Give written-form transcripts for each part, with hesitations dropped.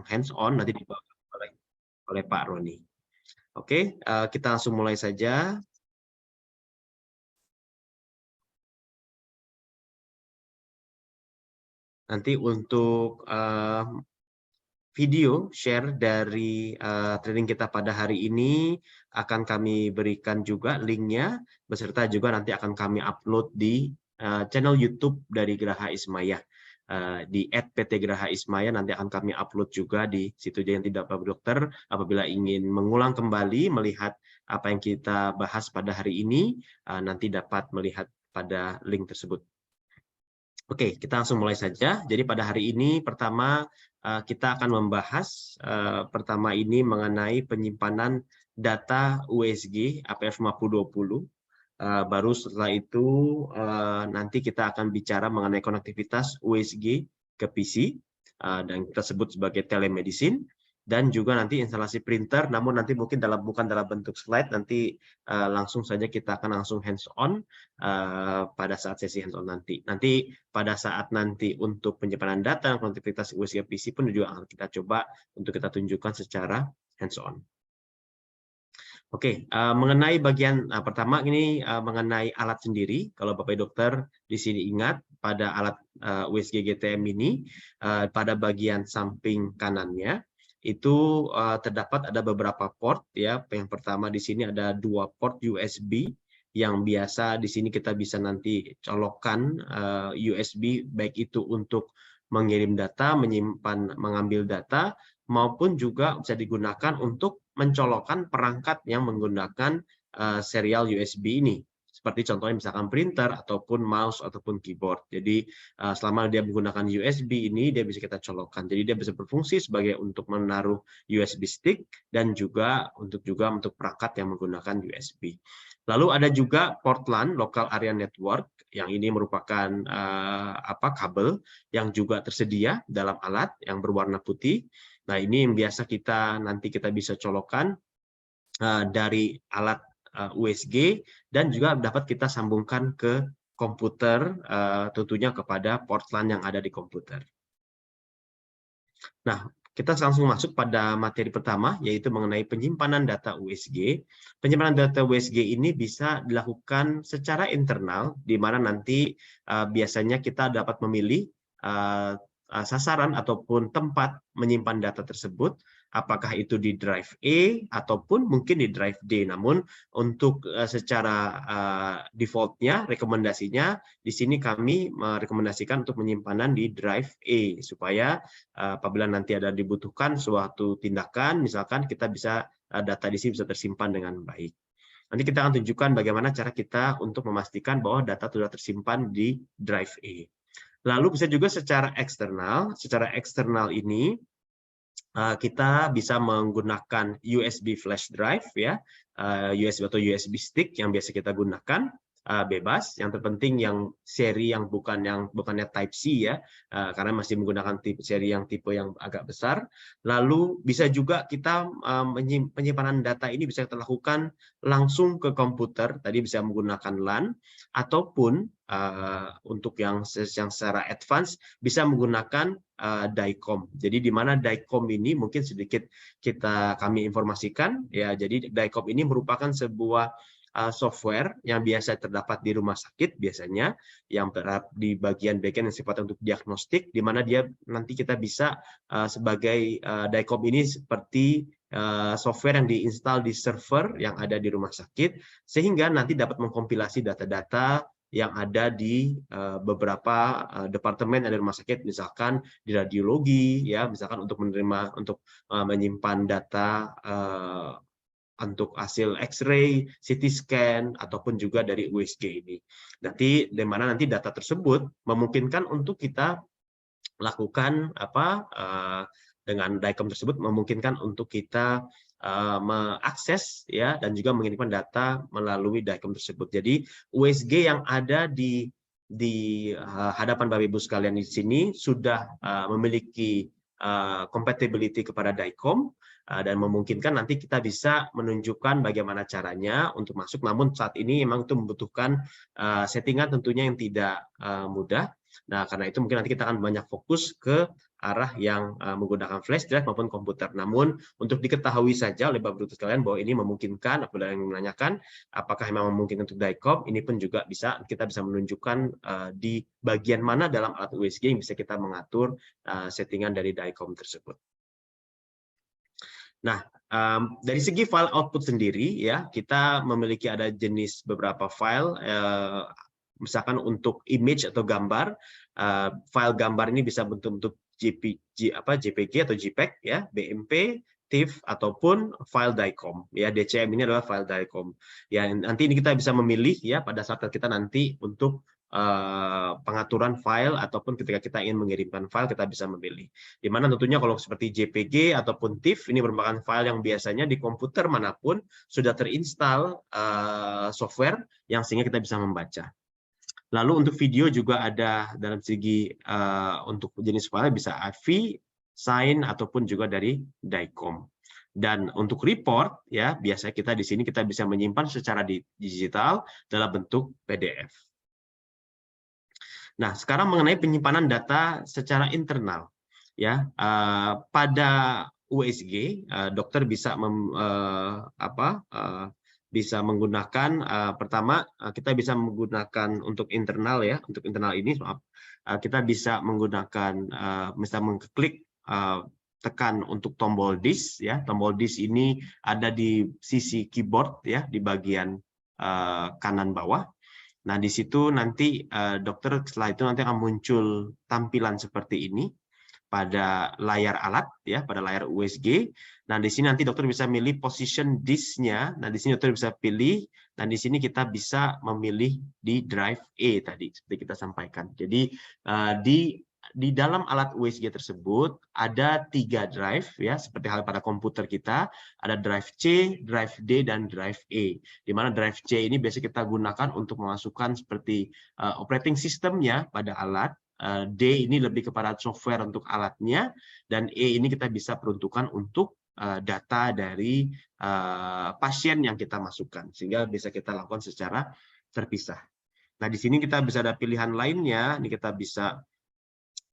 hands on nanti dibawakan oleh Pak Roni. Oke, kita langsung mulai saja. Nanti untuk video share dari training kita pada hari ini akan kami berikan juga linknya, beserta juga nanti akan kami upload di channel YouTube dari Geraha Ismaya. Di @pt_geraha_ismaya nanti akan kami upload juga di situ. Yang tidak Pak Dokter, apabila ingin mengulang kembali melihat apa yang kita bahas pada hari ini, nanti dapat melihat pada link tersebut. Oke, kita langsung mulai saja. Jadi pada hari ini pertama kita akan membahas pertama ini mengenai penyimpanan data USG APF 5020. Baru setelah itu nanti kita akan bicara mengenai konektivitas USG ke PC dan kita sebut sebagai telemedicine. Dan juga nanti instalasi printer, namun nanti mungkin bukan dalam bentuk slide, nanti langsung saja kita akan langsung hands on pada saat sesi hands on nanti. Nanti pada saat nanti untuk penyimpanan data konektivitas USB PC pun juga akan kita coba untuk kita tunjukkan secara hands on. Oke, mengenai bagian pertama ini mengenai alat sendiri. Kalau Bapak Dokter di sini ingat pada alat USG GTM ini pada bagian samping kanannya itu terdapat ada beberapa port ya. Yang pertama di sini ada 2 port USB yang biasa di sini kita bisa nanti colokkan USB baik itu untuk mengirim data, menyimpan, mengambil data, maupun juga bisa digunakan untuk mencolokkan perangkat yang menggunakan serial USB ini. Seperti contohnya misalkan printer ataupun mouse ataupun keyboard. Jadi selama dia menggunakan USB ini dia bisa kita colokkan. Jadi dia bisa berfungsi sebagai untuk menaruh USB stick dan juga untuk perangkat yang menggunakan USB. Lalu ada juga port LAN local area network yang ini merupakan kabel yang juga tersedia dalam alat yang berwarna putih. Nah, ini yang biasa nanti kita bisa colokkan dari alat USG dan juga dapat kita sambungkan ke komputer, tentunya kepada port LAN yang ada di komputer. Nah, kita langsung masuk pada materi pertama, yaitu mengenai penyimpanan data USG. Penyimpanan data USG ini bisa dilakukan secara internal, di mana nanti biasanya kita dapat memilih sasaran ataupun tempat menyimpan data tersebut, apakah itu di drive E ataupun mungkin di drive D. Namun untuk secara defaultnya, rekomendasinya di sini kami merekomendasikan untuk penyimpanan di drive E supaya apabila nanti ada dibutuhkan suatu tindakan, misalkan kita bisa data di sini bisa tersimpan dengan baik. Nanti kita akan tunjukkan bagaimana cara kita untuk memastikan bahwa data sudah tersimpan di drive E. Lalu bisa juga secara eksternal. Secara eksternal ini kita bisa menggunakan USB flash drive ya, USB atau USB stick yang biasa kita gunakan bebas. Yang terpenting yang seri yang bukannya Type C ya, karena masih menggunakan seri yang tipe yang agak besar. Lalu bisa juga kita penyimpanan data ini bisa kita lakukan langsung ke komputer, tadi bisa menggunakan LAN ataupun untuk yang secara advance bisa menggunakan DICOM. Jadi di mana DICOM ini mungkin sedikit kami informasikan ya. Jadi DICOM ini merupakan sebuah software yang biasa terdapat di rumah sakit biasanya, yang di bagian bagian yang sifatnya untuk diagnostik, di mana dia nanti kita bisa sebagai DICOM ini seperti software yang diinstal di server yang ada di rumah sakit, sehingga nanti dapat mengkompilasi data-data yang ada di beberapa departemen ada di rumah sakit, misalkan di radiologi ya, misalkan untuk menyimpan data untuk hasil X-ray, CT scan, ataupun juga dari USG ini. Nanti di mana nanti data tersebut memungkinkan untuk kita lakukan dengan DICOM tersebut memungkinkan untuk kita mengakses ya dan juga mengirimkan data melalui DICOM tersebut. Jadi USG yang ada di hadapan Bapak Ibu sekalian di sini sudah memiliki compatibility kepada DICOM dan memungkinkan nanti kita bisa menunjukkan bagaimana caranya untuk masuk. Namun saat ini memang itu membutuhkan settingan tentunya yang tidak mudah. Nah, karena itu mungkin nanti kita akan banyak fokus ke arah yang menggunakan flash drive maupun komputer. Namun untuk diketahui saja oleh Bapak Ibu sekalian bahwa ini memungkinkan, apabila yang menanyakan apakah memang memungkinkan untuk DICOM, ini pun juga kita bisa menunjukkan di bagian mana dalam alat USG yang bisa kita mengatur settingan dari DICOM tersebut. Nah, dari segi file output sendiri ya, kita memiliki ada jenis beberapa file, misalkan untuk image atau gambar, file gambar ini bisa bentuk JPG atau JPEG ya, BMP, TIFF ataupun file DICOM ya. DCM ini adalah file DICOM ya. Nanti ini kita bisa memilih ya pada saat kita nanti untuk pengaturan file ataupun ketika kita ingin mengirimkan file kita bisa memilih. Dimana tentunya kalau seperti JPG ataupun TIFF ini merupakan file yang biasanya di komputer manapun sudah terinstall software yang sehingga kita bisa membaca. Lalu untuk video juga ada dalam segi untuk jenis file bisa AVI, sign ataupun juga dari DICOM. Dan untuk report ya biasanya kita di sini kita bisa menyimpan secara digital dalam bentuk PDF. Nah, sekarang mengenai penyimpanan data secara internal ya, pada USG dokter bisa bisa menggunakan pertama kita bisa menggunakan untuk internal ya, untuk internal ini maaf, kita bisa menggunakan misalnya mengklik tekan untuk tombol disk ya. Tombol disk ini ada di sisi keyboard ya, di bagian kanan bawah. Nah, di situ nanti dokter setelah itu nanti akan muncul tampilan seperti ini pada layar alat ya, pada layar USG. Nah, di sini nanti dokter bisa milih position disk-nya. Nah, di sini dokter bisa pilih. Nah, di sini kita bisa memilih di drive E tadi seperti kita sampaikan. Jadi di dalam alat USG tersebut ada 3 drive ya, seperti hal pada komputer kita, ada drive C, drive D dan drive E. Di mana drive C ini biasa kita gunakan untuk memasukkan seperti operating system-nya pada alat. D ini lebih kepada software untuk alatnya, dan E ini kita bisa peruntukan untuk data dari pasien yang kita masukkan, sehingga bisa kita lakukan secara terpisah. Nah, di sini kita bisa ada pilihan lainnya, ini kita bisa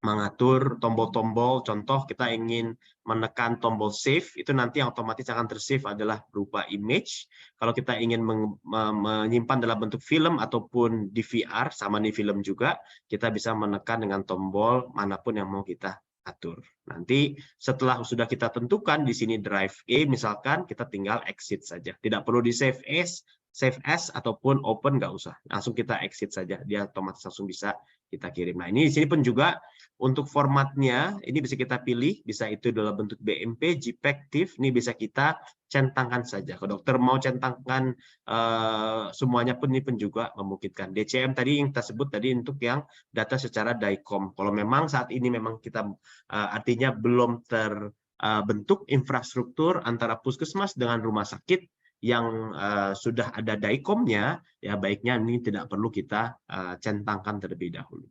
mengatur tombol-tombol, contoh kita ingin menekan tombol save, itu nanti yang otomatis akan tersave adalah berupa image. Kalau kita ingin menyimpan dalam bentuk film ataupun DVR, sama di film juga, kita bisa menekan dengan tombol manapun yang mau kita atur. Nanti setelah sudah kita tentukan di sini drive E, misalkan kita tinggal exit saja. Tidak perlu di save as ataupun open, nggak usah. Langsung kita exit saja, dia otomatis langsung bisa kita kirim. Nah, ini di sini pun juga untuk formatnya, ini bisa kita pilih, bisa itu dalam bentuk BMP, JPEG, TIFF, ini bisa kita centangkan saja. Kalau dokter mau centangkan semuanya pun ini pun juga memungkinkan. DCM tadi yang kita sebut tadi untuk yang data secara DICOM. Kalau memang saat ini memang kita artinya belum terbentuk infrastruktur antara puskesmas dengan rumah sakit yang sudah ada DICOM-nya, ya baiknya ini tidak perlu kita centangkan terlebih dahulu.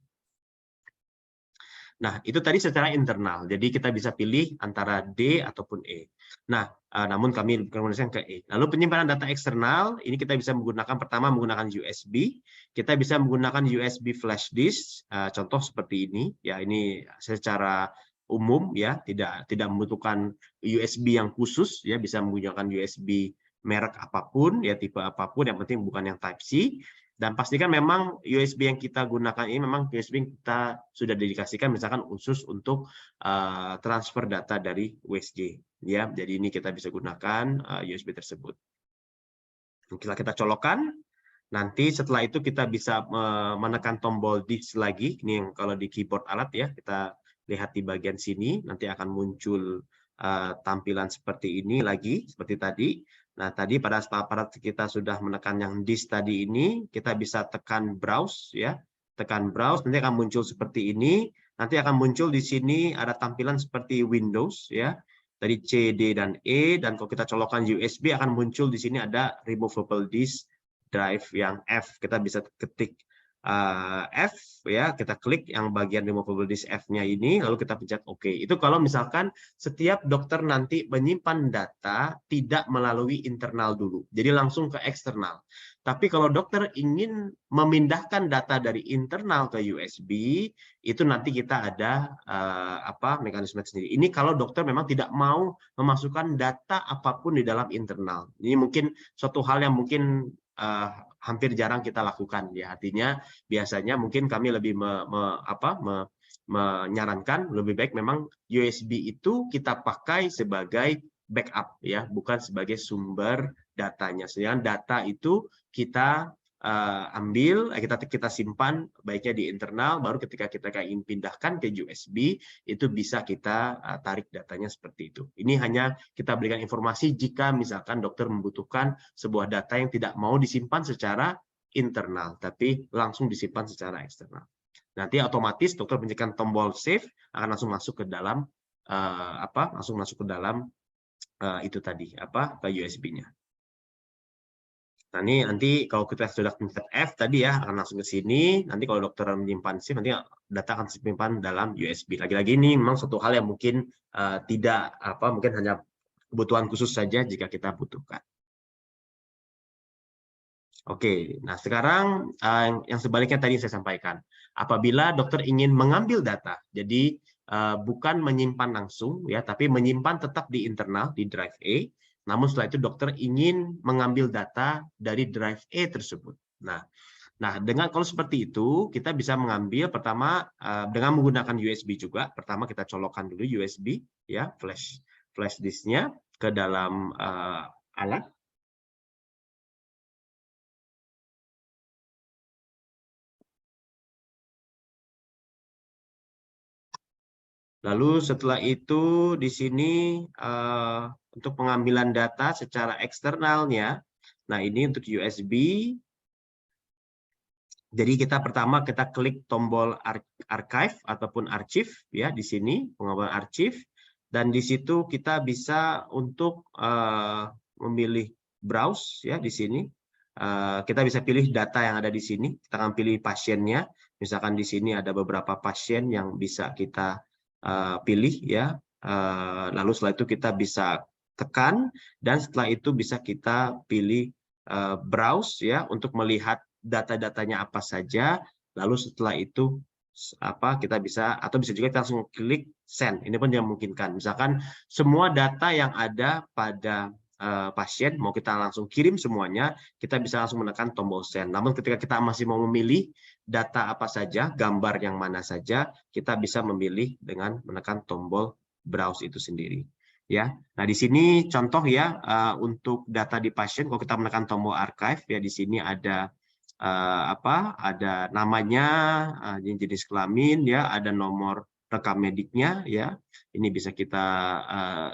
Nah, itu tadi secara internal. Jadi kita bisa pilih antara D ataupun E. Nah, namun kami rekomendasikan ke E. Lalu penyimpanan data eksternal, ini kita bisa menggunakan pertama menggunakan USB. Kita bisa menggunakan USB flash disk, contoh seperti ini. Ya, ini secara umum ya, tidak membutuhkan USB yang khusus ya, bisa menggunakan USB merek apapun ya, tipe apapun, yang penting bukan yang Type C. Dan pastikan memang USB yang kita gunakan ini memang USB kita sudah dedikasikan misalkan khusus untuk transfer data dari USG ya. Jadi ini kita bisa gunakan USB tersebut. Kita colokkan. Nanti setelah itu kita bisa menekan tombol disk lagi. Ini yang kalau di keyboard alat ya, kita lihat di bagian sini nanti akan muncul tampilan seperti ini lagi seperti tadi. Nah, tadi pada saat kita sudah menekan yang disk tadi ini, kita bisa tekan browse ya. Tekan browse, nanti akan muncul seperti ini. Nanti akan muncul di sini ada tampilan seperti Windows ya. Dari C, D dan E, dan kalau kita colokkan USB akan muncul di sini ada removable disk drive yang F. Kita bisa ketik F ya, kita klik yang bagian removable disk F-nya ini, lalu kita pencet OK. Itu kalau misalkan setiap dokter nanti menyimpan data tidak melalui internal dulu, jadi langsung ke eksternal. Tapi kalau dokter ingin memindahkan data dari internal ke USB, itu nanti kita ada mekanisme sendiri. Ini kalau dokter memang tidak mau memasukkan data apapun di dalam internal. Ini mungkin suatu hal yang mungkin hampir jarang kita lakukan ya. Artinya biasanya mungkin kami lebih menyarankan lebih baik memang USB itu kita pakai sebagai backup ya, bukan sebagai sumber datanya. Sedangkan data itu kita ambil, kita simpan baiknya di internal, baru ketika kita ingin pindahkan ke USB itu bisa kita tarik datanya seperti itu. Ini hanya kita berikan informasi jika misalkan dokter membutuhkan sebuah data yang tidak mau disimpan secara internal, tapi langsung disimpan secara eksternal. Nanti otomatis dokter menekan tombol save akan langsung masuk ke dalam itu tadi ke USB-nya. Nah, ini nanti kalau kita sudah mencet F tadi ya, akan langsung ke sini. Nanti kalau dokter menyimpan SIM, nanti data akan disimpan dalam USB. Lagi-lagi ini memang suatu hal yang mungkin mungkin hanya kebutuhan khusus saja jika kita butuhkan. Oke, nah sekarang yang sebaliknya tadi saya sampaikan. Apabila dokter ingin mengambil data, jadi bukan menyimpan langsung ya, tapi menyimpan tetap di internal di drive A. Namun setelah itu dokter ingin mengambil data dari drive A tersebut. Nah, dengan kalau seperti itu kita bisa mengambil pertama dengan menggunakan USB juga. Pertama kita colokkan dulu USB ya, flash disknya ke dalam alat. Lalu setelah itu di sini untuk pengambilan data secara eksternalnya, nah ini untuk USB. Jadi pertama kita klik tombol archive ataupun archive ya di sini pengambilan archive, dan di situ kita bisa untuk memilih browse ya di sini. Kita bisa pilih data yang ada di sini. Kita akan pilih pasiennya. Misalkan di sini ada beberapa pasien yang bisa kita pilih ya, lalu setelah itu kita bisa tekan dan setelah itu bisa kita pilih browse ya untuk melihat data-datanya apa saja, lalu setelah itu kita bisa atau bisa juga kita langsung klik send. Ini pun dimungkinkan. Misalkan semua data yang ada pada pasien mau kita langsung kirim semuanya, kita bisa langsung menekan tombol send. Namun ketika kita masih mau memilih data apa saja, gambar yang mana saja, kita bisa memilih dengan menekan tombol browse itu sendiri. Ya, nah di sini contoh ya untuk data di pasien, kalau kita menekan tombol archive ya di sini ada ada namanya, jenis kelamin ya, ada nomor rekam mediknya ya. Ini bisa kita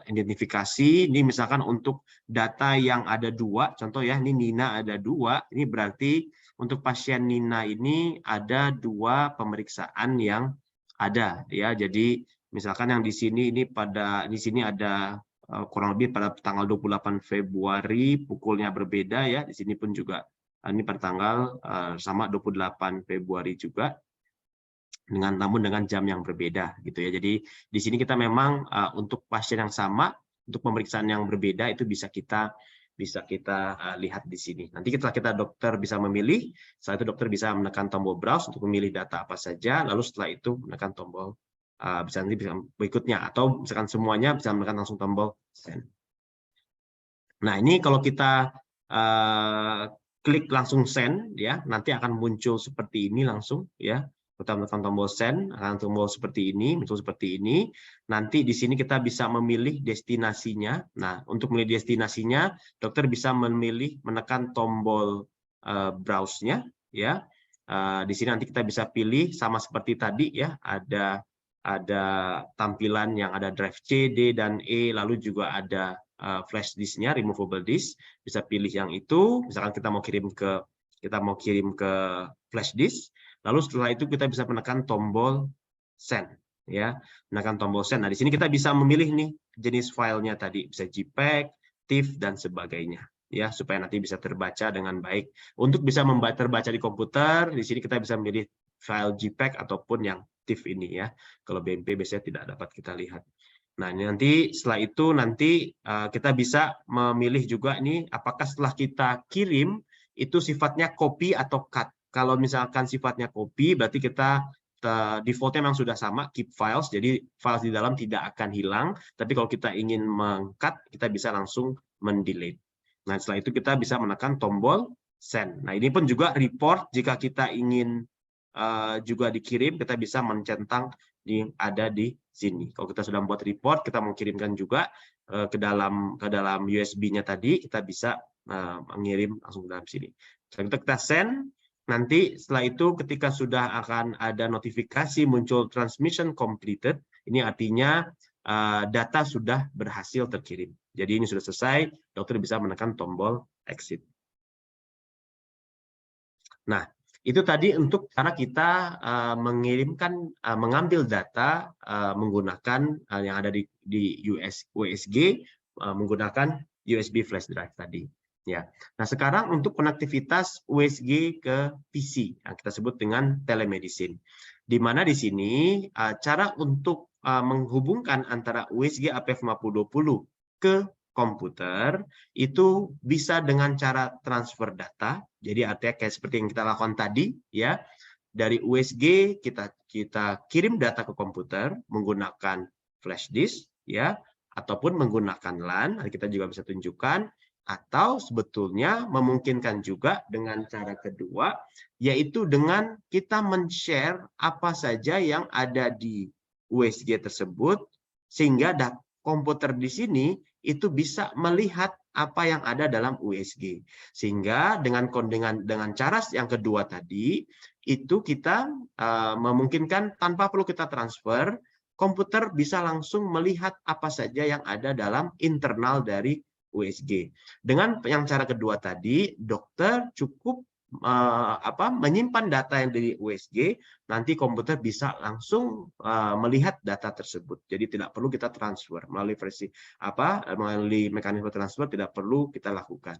identifikasi. Ini misalkan untuk data yang ada 2, contoh ya, ini Nina ada 2, ini berarti untuk pasien Nina ini ada 2 pemeriksaan yang ada ya. Jadi misalkan yang di sini di sini ada kurang lebih pada tanggal 28 Februari pukulnya berbeda ya. Di sini pun juga ini pada tanggal sama 28 Februari juga. Namun dengan jam yang berbeda gitu ya. Jadi di sini kita memang untuk pasien yang sama, untuk pemeriksaan yang berbeda itu bisa kita lihat di sini. Nanti kita dokter bisa memilih, setelah itu dokter bisa menekan tombol browse untuk memilih data apa saja, lalu setelah itu menekan tombol bisa berikutnya, atau misalkan semuanya bisa menekan langsung tombol send. Nah ini kalau kita klik langsung send ya, nanti akan muncul seperti ini langsung ya. Kita menekan tombol send, akan tombol seperti ini, muncul seperti ini. Nanti di sini kita bisa memilih destinasinya. Nah, untuk memilih destinasinya, dokter bisa menekan tombol browse-nya ya. Di sini nanti kita bisa pilih sama seperti tadi ya, ada tampilan yang ada drive C, D, dan E, lalu juga ada flash disk-nya, removable disk. Bisa pilih yang itu, misalkan kita mau kirim ke flash disk. Lalu setelah itu kita bisa menekan tombol send ya, menekan tombol send. Nah, di sini kita bisa memilih nih jenis filenya tadi, bisa JPEG, TIFF dan sebagainya ya, supaya nanti bisa terbaca dengan baik. Untuk bisa terbaca di komputer, di sini kita bisa memilih file JPEG ataupun yang TIFF ini ya. Kalau BMP biasanya tidak dapat kita lihat. Nah, ini nanti setelah itu nanti kita bisa memilih juga nih apakah setelah kita kirim itu sifatnya copy atau cut. Kalau misalkan sifatnya copy berarti kita defaultnya memang sudah sama keep files, jadi files di dalam tidak akan hilang. Tapi kalau kita ingin meng-cut, kita bisa langsung mendelete. Nah, setelah itu kita bisa menekan tombol send. Nah, ini pun juga report jika kita ingin juga dikirim, kita bisa mencentang ada di sini. Kalau kita sudah membuat report, kita mengirimkan juga ke dalam USB-nya tadi, kita bisa mengirim langsung ke dalam sini. Setelah kita send, nanti setelah itu ketika sudah akan ada notifikasi muncul transmission completed, ini artinya data sudah berhasil terkirim. Jadi ini sudah selesai, dokter bisa menekan tombol exit. Nah, itu tadi untuk cara kita mengambil data menggunakan yang ada di USG menggunakan USB flash drive tadi. Ya. Nah, sekarang untuk konektivitas USG ke PC yang kita sebut dengan telemedicine. Di mana di sini cara untuk menghubungkan antara USG AP5020 ke komputer itu bisa dengan cara transfer data. Jadi artinya kayak seperti yang kita lakukan tadi ya. Dari USG kita kirim data ke komputer menggunakan flash disk ya ataupun menggunakan LAN. Kita juga bisa tunjukkan, atau sebetulnya memungkinkan juga dengan cara kedua, yaitu dengan kita men-share apa saja yang ada di USG tersebut, sehingga komputer di sini itu bisa melihat apa yang ada dalam USG. Sehingga dengan cara yang kedua tadi, itu kita memungkinkan tanpa perlu kita transfer, komputer bisa langsung melihat apa saja yang ada dalam internal dari USG. Dengan yang cara kedua tadi, dokter cukup menyimpan data yang dari USG, nanti komputer bisa langsung melihat data tersebut. Jadi tidak perlu kita transfer melalui melalui mekanisme transfer, tidak perlu kita lakukan.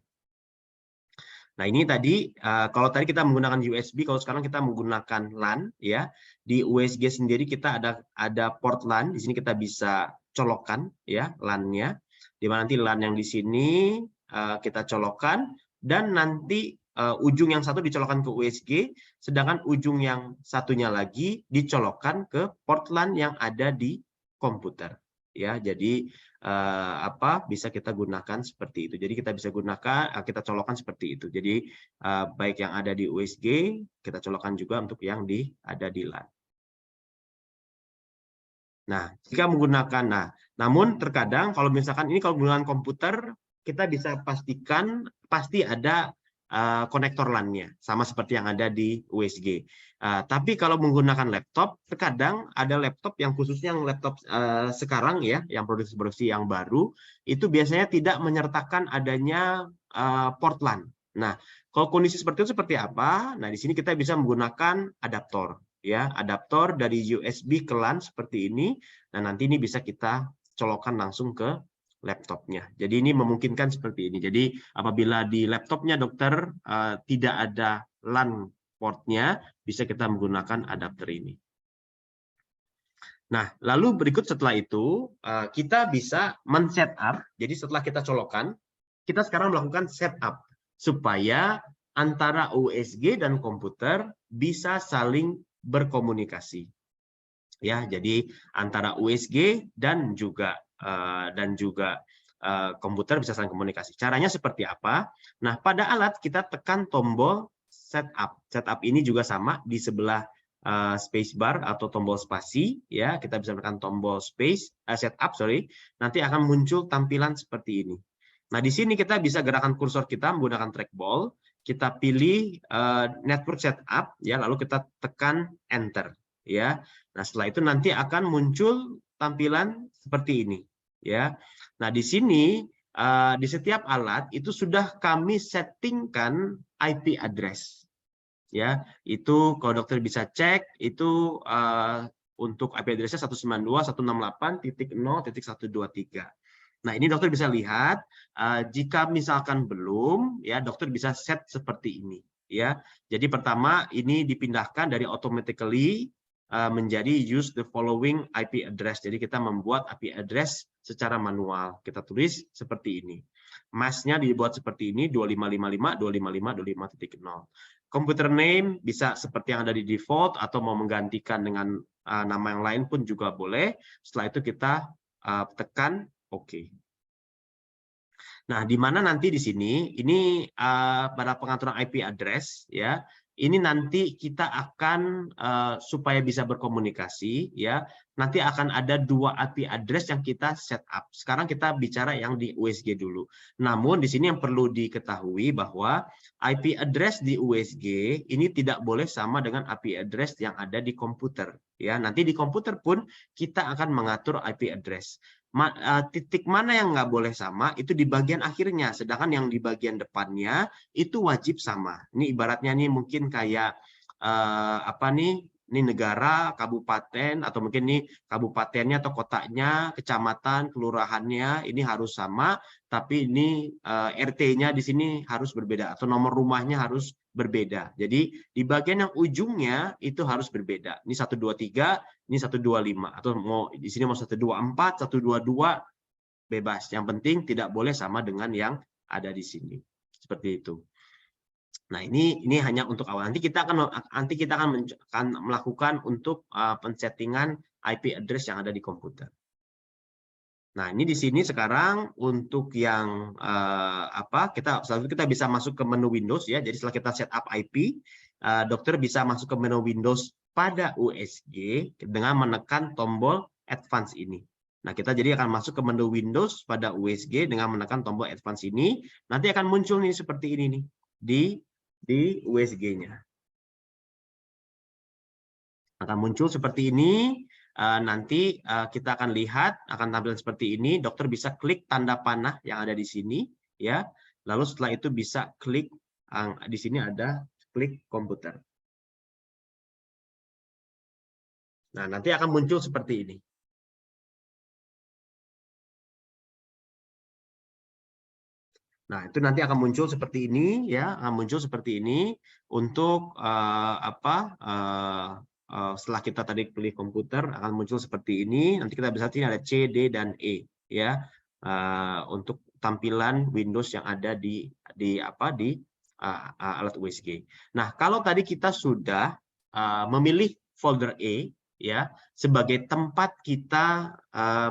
Nah, ini tadi kalau tadi kita menggunakan USB, kalau sekarang kita menggunakan LAN ya. Di USG sendiri kita ada port LAN, di sini kita bisa colokkan ya LAN-nya. Di mana nanti LAN yang di sini kita colokkan, dan nanti ujung yang satu dicolokkan ke USG, sedangkan ujung yang satunya lagi dicolokkan ke port LAN yang ada di komputer. Ya, jadi bisa kita gunakan seperti itu. Jadi kita bisa gunakan, kita colokkan seperti itu. Jadi baik yang ada di USG, kita colokkan juga untuk yang ada di LAN. Nah, jika menggunakan, namun terkadang kalau misalkan ini kalau menggunakan komputer, kita bisa pastikan pasti ada konektor LAN-nya, sama seperti yang ada di USG. Tapi kalau menggunakan laptop, terkadang ada laptop yang khususnya yang laptop sekarang ya, yang produksi yang baru, itu biasanya tidak menyertakan adanya port LAN. Nah, kalau kondisi seperti itu seperti apa? Nah, di sini kita bisa menggunakan adaptor. Ya, adaptor dari USB ke LAN seperti ini. Nah, nanti ini bisa kita colokkan langsung ke laptopnya. Jadi ini memungkinkan seperti ini. Jadi apabila di laptopnya dokter tidak ada LAN portnya, bisa kita menggunakan adapter ini. Nah, lalu berikut setelah itu kita bisa men-setup. Jadi setelah kita colokkan, kita sekarang melakukan setup supaya antara USG dan komputer bisa saling berkomunikasi. Ya, jadi antara USG dan juga komputer bisa saling komunikasi. Caranya seperti apa? Nah, pada alat kita tekan tombol setup. Setup ini juga sama di sebelah spacebar atau tombol spasi. Ya, kita bisa tekan tombol setup. Nanti akan muncul tampilan seperti ini. Nah, di sini kita bisa gerakan kursor kita menggunakan trackball. Kita pilih network setup, ya, lalu kita tekan enter, ya. Nah, setelah itu nanti akan muncul tampilan seperti ini, ya. Nah, di sini di setiap alat itu sudah kami settingkan IP address, ya. Itu kalau dokter bisa cek itu untuk IP address-nya 192.168.0.123. Nah, ini dokter bisa lihat, jika misalkan belum, ya dokter bisa set seperti ini. Ya, jadi pertama ini dipindahkan dari automatically menjadi use the following IP address. Jadi kita membuat IP address secara manual. Kita tulis seperti ini. Mask-nya dibuat seperti ini 2555 255 25.0. Computer name bisa seperti yang ada di default atau mau menggantikan dengan nama yang lain pun juga boleh. Setelah itu kita tekan OK. Nah, di mana nanti di sini ini pada pengaturan IP address ya. Ini nanti kita akan supaya bisa berkomunikasi ya. Nanti akan ada 2 IP address yang kita set up. Sekarang kita bicara yang di USG dulu. Namun di sini yang perlu diketahui bahwa IP address di USG ini tidak boleh sama dengan IP address yang ada di komputer ya. Nanti di komputer pun kita akan mengatur IP address. Titik mana yang nggak boleh sama itu di bagian akhirnya, sedangkan yang di bagian depannya itu wajib sama. Ini ibaratnya nih mungkin kayak apa nih, ini negara, kabupaten, atau mungkin nih kabupatennya atau kotanya, kecamatan, kelurahannya ini harus sama, tapi ini RT-nya di sini harus berbeda atau nomor rumahnya harus berbeda. Jadi di bagian yang ujungnya itu harus berbeda. Ini 123, ini 125, atau mau di sini mau 124, 122 bebas. Yang penting tidak boleh sama dengan yang ada di sini. Seperti itu. Nah, ini hanya untuk awal. Nanti kita akan melakukan untuk pensettingan IP address yang ada di komputer. Nah, ini di sini sekarang untuk yang selanjutnya kita bisa masuk ke menu Windows ya. Jadi setelah kita setup IP, dokter bisa masuk ke menu Windows pada USG dengan menekan tombol Advance ini. Nah, kita jadi akan masuk ke menu Windows pada USG dengan menekan tombol Advance ini. Nanti akan muncul nih seperti ini nih di USG-nya. Akan muncul seperti ini. Nanti kita akan lihat akan tampilan seperti ini. Dokter bisa klik tanda panah yang ada di sini, ya. Lalu setelah itu bisa klik di sini ada klik komputer. Nah, nanti akan muncul seperti ini. Nah, itu nanti akan muncul seperti ini, ya, akan muncul seperti ini untuk setelah kita tadi pilih komputer akan muncul seperti ini. Nanti kita bisa lihat ada C, D, dan E, ya, untuk tampilan Windows yang ada di alat USG. Nah, kalau tadi kita sudah memilih folder E, ya, sebagai tempat kita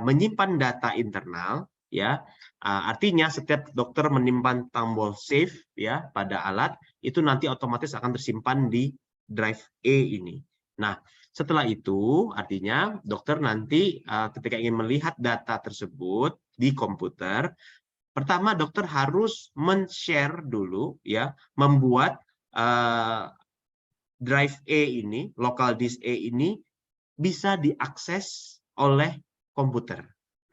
menyimpan data internal, ya. Artinya setiap dokter menyimpan tombol save ya pada alat itu nanti otomatis akan tersimpan di drive E ini. Nah, setelah itu artinya dokter nanti ketika ingin melihat data tersebut di komputer, pertama dokter harus men-share dulu ya, membuat drive E ini, local disk E ini bisa diakses oleh komputer.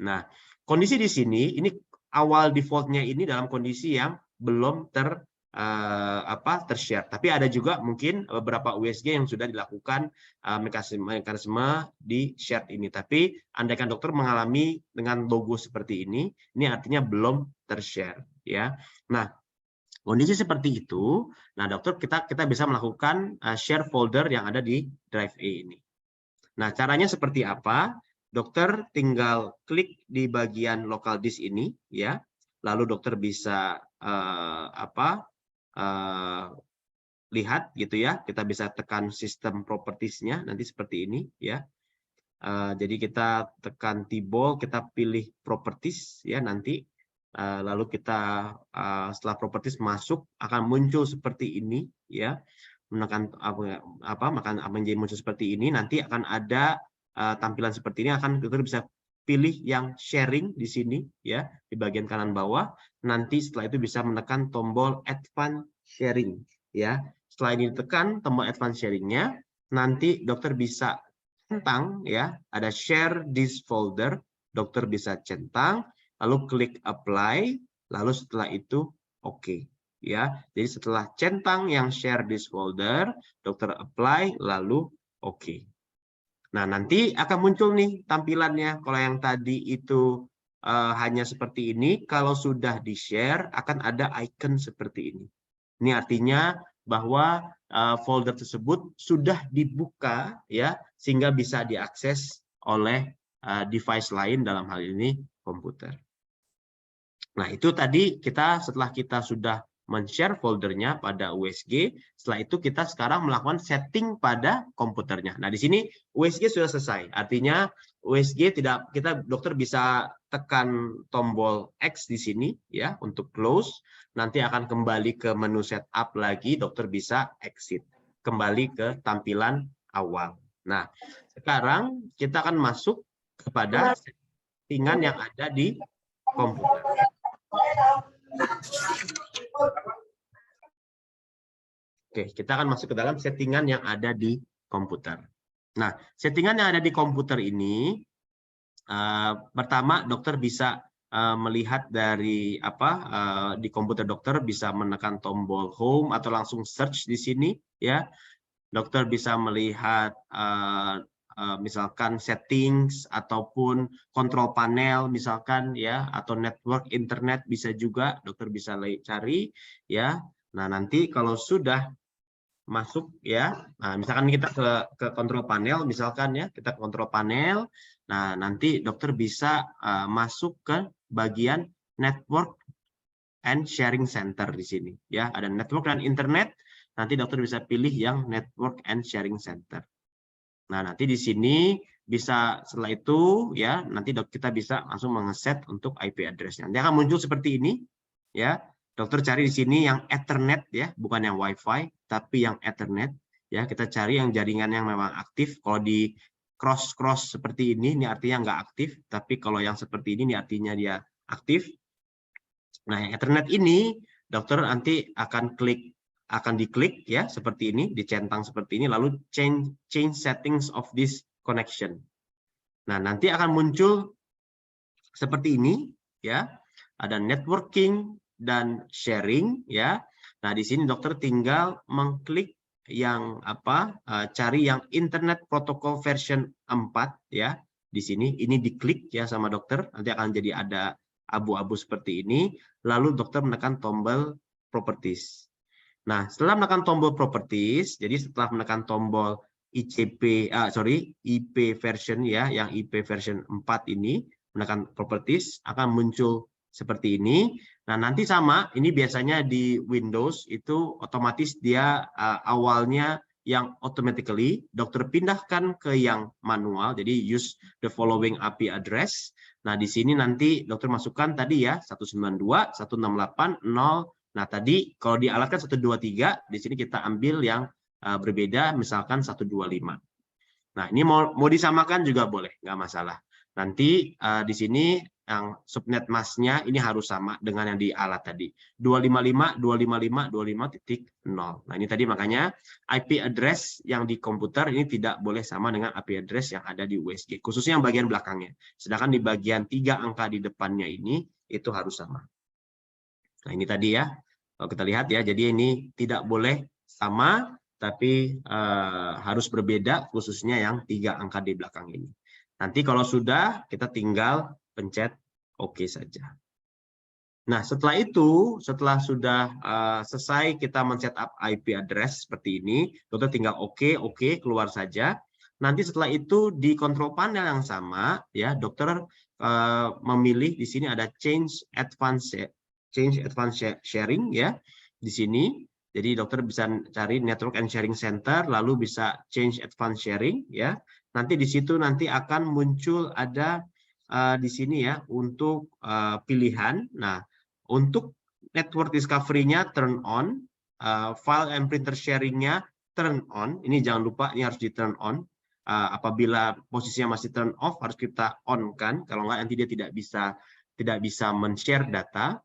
Nah, kondisi di sini ini awal defaultnya ini dalam kondisi yang belum ter-share. Tapi ada juga mungkin beberapa USG yang sudah dilakukan mekanisme di share ini. Tapi andaikan dokter mengalami dengan logo seperti ini artinya belum ter-share ya. Nah, kondisi seperti itu, nah dokter kita bisa melakukan share folder yang ada di drive E ini. Nah, caranya seperti apa? Dokter tinggal klik di bagian local disk ini, ya. Lalu dokter bisa lihat gitu ya. Kita bisa tekan sistem properties-nya nanti seperti ini, ya. Jadi kita tekan T-ball, kita pilih properties, ya nanti. Lalu kita setelah properties masuk akan muncul seperti ini, ya. Menekan menjadi muncul seperti ini, nanti akan ada tampilan seperti ini, akan kita bisa pilih yang sharing di sini ya di bagian kanan bawah. Nanti setelah itu bisa menekan tombol advance sharing ya. Setelah ini ditekan tombol advance sharingnya, nanti dokter bisa centang ya, ada share this folder, dokter bisa centang, lalu klik apply, lalu setelah itu oke. Ya, jadi setelah centang yang share this folder, dokter apply, lalu oke. Nah, nanti akan muncul nih tampilannya. Kalau yang tadi itu hanya seperti ini. Kalau sudah di-share akan ada icon seperti ini. Ini artinya bahwa folder tersebut sudah dibuka ya, sehingga bisa diakses oleh device lain, dalam hal ini komputer. Nah, itu tadi setelah kita sudah men-share foldernya pada USG, setelah itu kita sekarang melakukan setting pada komputernya. Nah, di sini USG sudah selesai. Artinya USG dokter bisa tekan tombol X di sini ya untuk close. Nanti akan kembali ke menu setup lagi, dokter bisa exit. Kembali ke tampilan awal. Nah, sekarang kita akan masuk kepada settingan yang ada di komputer. Oke, kita akan masuk ke dalam settingan yang ada di komputer. Nah, settingan yang ada di komputer ini, pertama dokter bisa melihat dari di komputer dokter bisa menekan tombol home atau langsung search di sini, ya. Dokter bisa melihat misalkan settings ataupun control panel misalkan ya, atau network internet bisa juga dokter bisa cari ya. Nah, nanti kalau sudah masuk ya, nah misalkan kita ke control panel misalkan ya, kita ke control panel. Nah, nanti dokter bisa masuk ke bagian network and sharing center di sini ya. Ada network dan internet. Nanti dokter bisa pilih yang network and sharing center. Nah, nanti di sini bisa setelah itu ya, nanti kita bisa langsung mengeset untuk IP address-nya. Nanti akan muncul seperti ini ya. Dokter cari di sini yang Ethernet ya, bukan yang WiFi, tapi yang Ethernet ya. Kita cari yang jaringan yang memang aktif. Kalau di cross seperti ini artinya nggak aktif, tapi kalau yang seperti ini artinya dia aktif. Nah, yang Ethernet ini dokter nanti akan diklik ya seperti ini, dicentang seperti ini, lalu change settings of this connection. Nah, nanti akan muncul seperti ini ya. Ada networking dan sharing ya. Nah, di sini dokter tinggal mengklik yang cari yang Internet Protocol version 4 ya. Di sini ini diklik ya sama dokter, nanti akan jadi ada abu-abu seperti ini, lalu dokter menekan tombol properties. Nah, setelah menekan tombol properties, jadi setelah menekan tombol IP version ya, yang IP version 4 ini, menekan properties akan muncul seperti ini. Nah, nanti sama, ini biasanya di Windows itu otomatis dia awalnya yang automatically, dokter pindahkan ke yang manual, jadi use the following IP address. Nah, di sini nanti dokter masukkan tadi ya, 192.168.0. Nah, tadi kalau dialatkan 123, di sini kita ambil yang berbeda, misalkan 125. Nah, ini mau disamakan juga boleh, nggak masalah. Nanti di sini yang subnet masknya ini harus sama dengan yang di alat tadi. 255.255.25.0. Nah, ini tadi makanya IP address yang di komputer ini tidak boleh sama dengan IP address yang ada di USG, khususnya yang bagian belakangnya. Sedangkan di bagian 3 angka di depannya ini, itu harus sama. Nah, ini tadi ya, kalau kita lihat ya, jadi ini tidak boleh sama, tapi harus berbeda, khususnya yang 3 angka di belakang ini. Nanti kalau sudah, kita tinggal pencet OK saja. Nah, setelah itu, setelah sudah selesai kita men-setup IP address seperti ini, dokter tinggal OK, keluar saja. Nanti setelah itu di control panel yang sama, ya dokter memilih di sini ada change advanced sharing ya di sini. Jadi dokter bisa cari network and sharing center, lalu bisa change advanced sharing ya. Nanti di situ nanti akan muncul ada di sini ya untuk pilihan. Nah, untuk network discovery-nya turn on, file and printer sharing-nya turn on. Ini jangan lupa, ini harus di turn on. Apabila posisinya masih turn off harus kita on kan, kalau nggak nanti dia tidak bisa men-share data.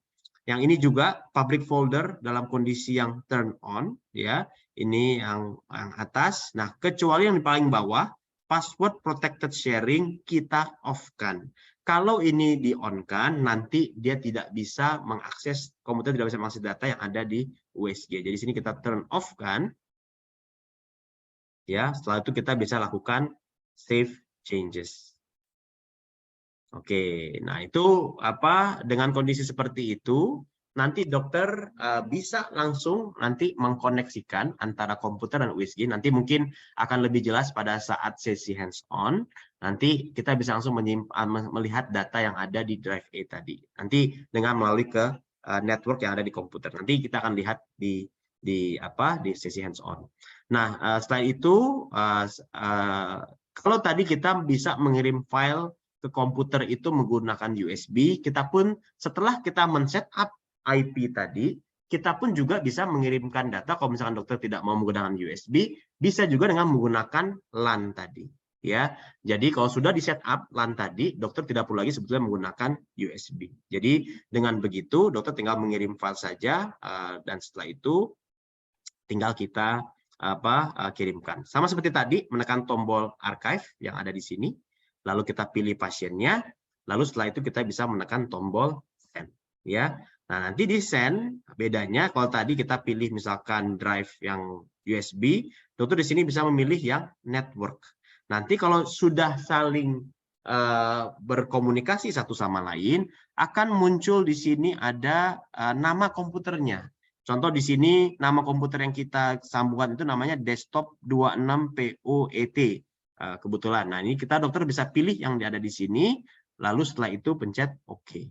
Yang ini juga public folder dalam kondisi yang turn on ya. Ini yang atas. Nah, kecuali yang di paling bawah, password protected sharing kita off-kan. Kalau ini di-on-kan, nanti dia tidak bisa mengakses, komputer tidak bisa mengakses data yang ada di USG. Jadi sini kita turn off kan. Ya, setelah itu kita bisa lakukan save changes. Oke, nah itu apa dengan kondisi seperti itu nanti dokter bisa langsung nanti mengkoneksikan antara komputer dan USG. Nanti mungkin akan lebih jelas pada saat sesi hands on. Nanti kita bisa langsung melihat data yang ada di drive A tadi. Nanti dengan melalui ke network yang ada di komputer. Nanti kita akan lihat di sesi hands on. Nah, setelah itu kalau tadi kita bisa mengirim file ke komputer itu menggunakan USB, kita pun setelah kita men-setup IP tadi, kita pun juga bisa mengirimkan data kalau misalkan dokter tidak mau menggunakan USB, bisa juga dengan menggunakan LAN tadi. Ya, jadi kalau sudah di setup LAN tadi, dokter tidak perlu lagi sebetulnya menggunakan USB. Jadi dengan begitu, dokter tinggal mengirim file saja dan setelah itu tinggal kita kirimkan. Sama seperti tadi, menekan tombol archive yang ada di sini. Lalu kita pilih pasiennya, lalu setelah itu kita bisa menekan tombol send. Ya, nah nanti di send bedanya kalau tadi kita pilih misalkan drive yang USB, dokter di sini bisa memilih yang network. Nanti kalau sudah saling berkomunikasi satu sama lain, akan muncul di sini ada nama komputernya. Contoh di sini nama komputer yang kita sambungkan itu namanya desktop 26POET. Kebetulan. Nah, ini kita dokter bisa pilih yang ada di sini, lalu setelah itu pencet OK.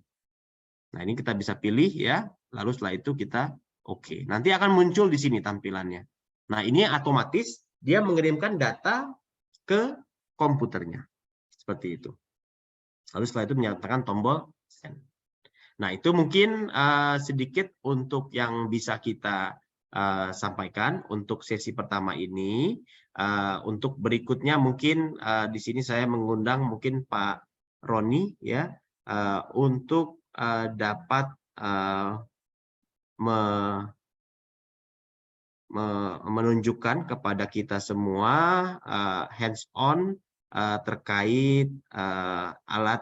Nah, ini kita bisa pilih ya, lalu setelah itu kita OK. Nanti akan muncul di sini tampilannya. Nah, ini otomatis dia mengirimkan data ke komputernya. Seperti itu. Lalu setelah itu menyatakan tombol send. Nah, itu mungkin sedikit untuk yang bisa kita sampaikan untuk sesi pertama ini. Untuk berikutnya mungkin di sini saya mengundang mungkin Pak Roni ya untuk dapat menunjukkan kepada kita semua hands on terkait alat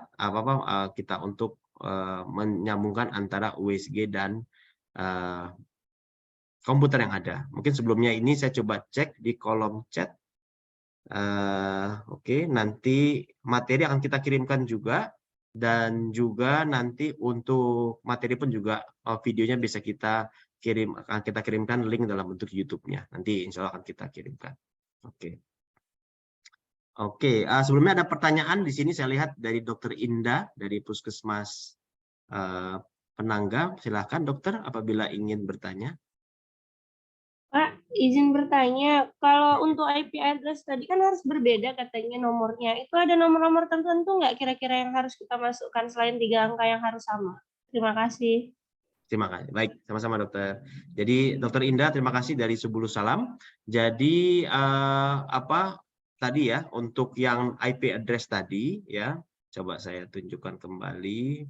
kita untuk menyambungkan antara USG dan komputer yang ada. Mungkin sebelumnya ini saya coba cek di kolom chat. Oke, nanti materi akan kita kirimkan juga, dan juga nanti untuk materi pun juga videonya bisa kita kirimkan link dalam bentuk YouTube-nya. Nanti insya Allah akan kita kirimkan. Oke. Oke, sebelumnya ada pertanyaan di sini saya lihat dari Dokter Indah dari Puskesmas Penangga. Silakan dokter apabila ingin bertanya. Pak, izin bertanya, kalau untuk IP address tadi kan harus berbeda katanya nomornya. Itu ada nomor-nomor tertentu nggak kira-kira yang harus kita masukkan selain 3 angka yang harus sama? Terima kasih. Terima kasih. Baik, sama-sama dokter. Jadi dokter Indah, terima kasih dari Subulus Salam. Jadi apa tadi ya untuk yang IP address tadi ya, coba saya tunjukkan kembali.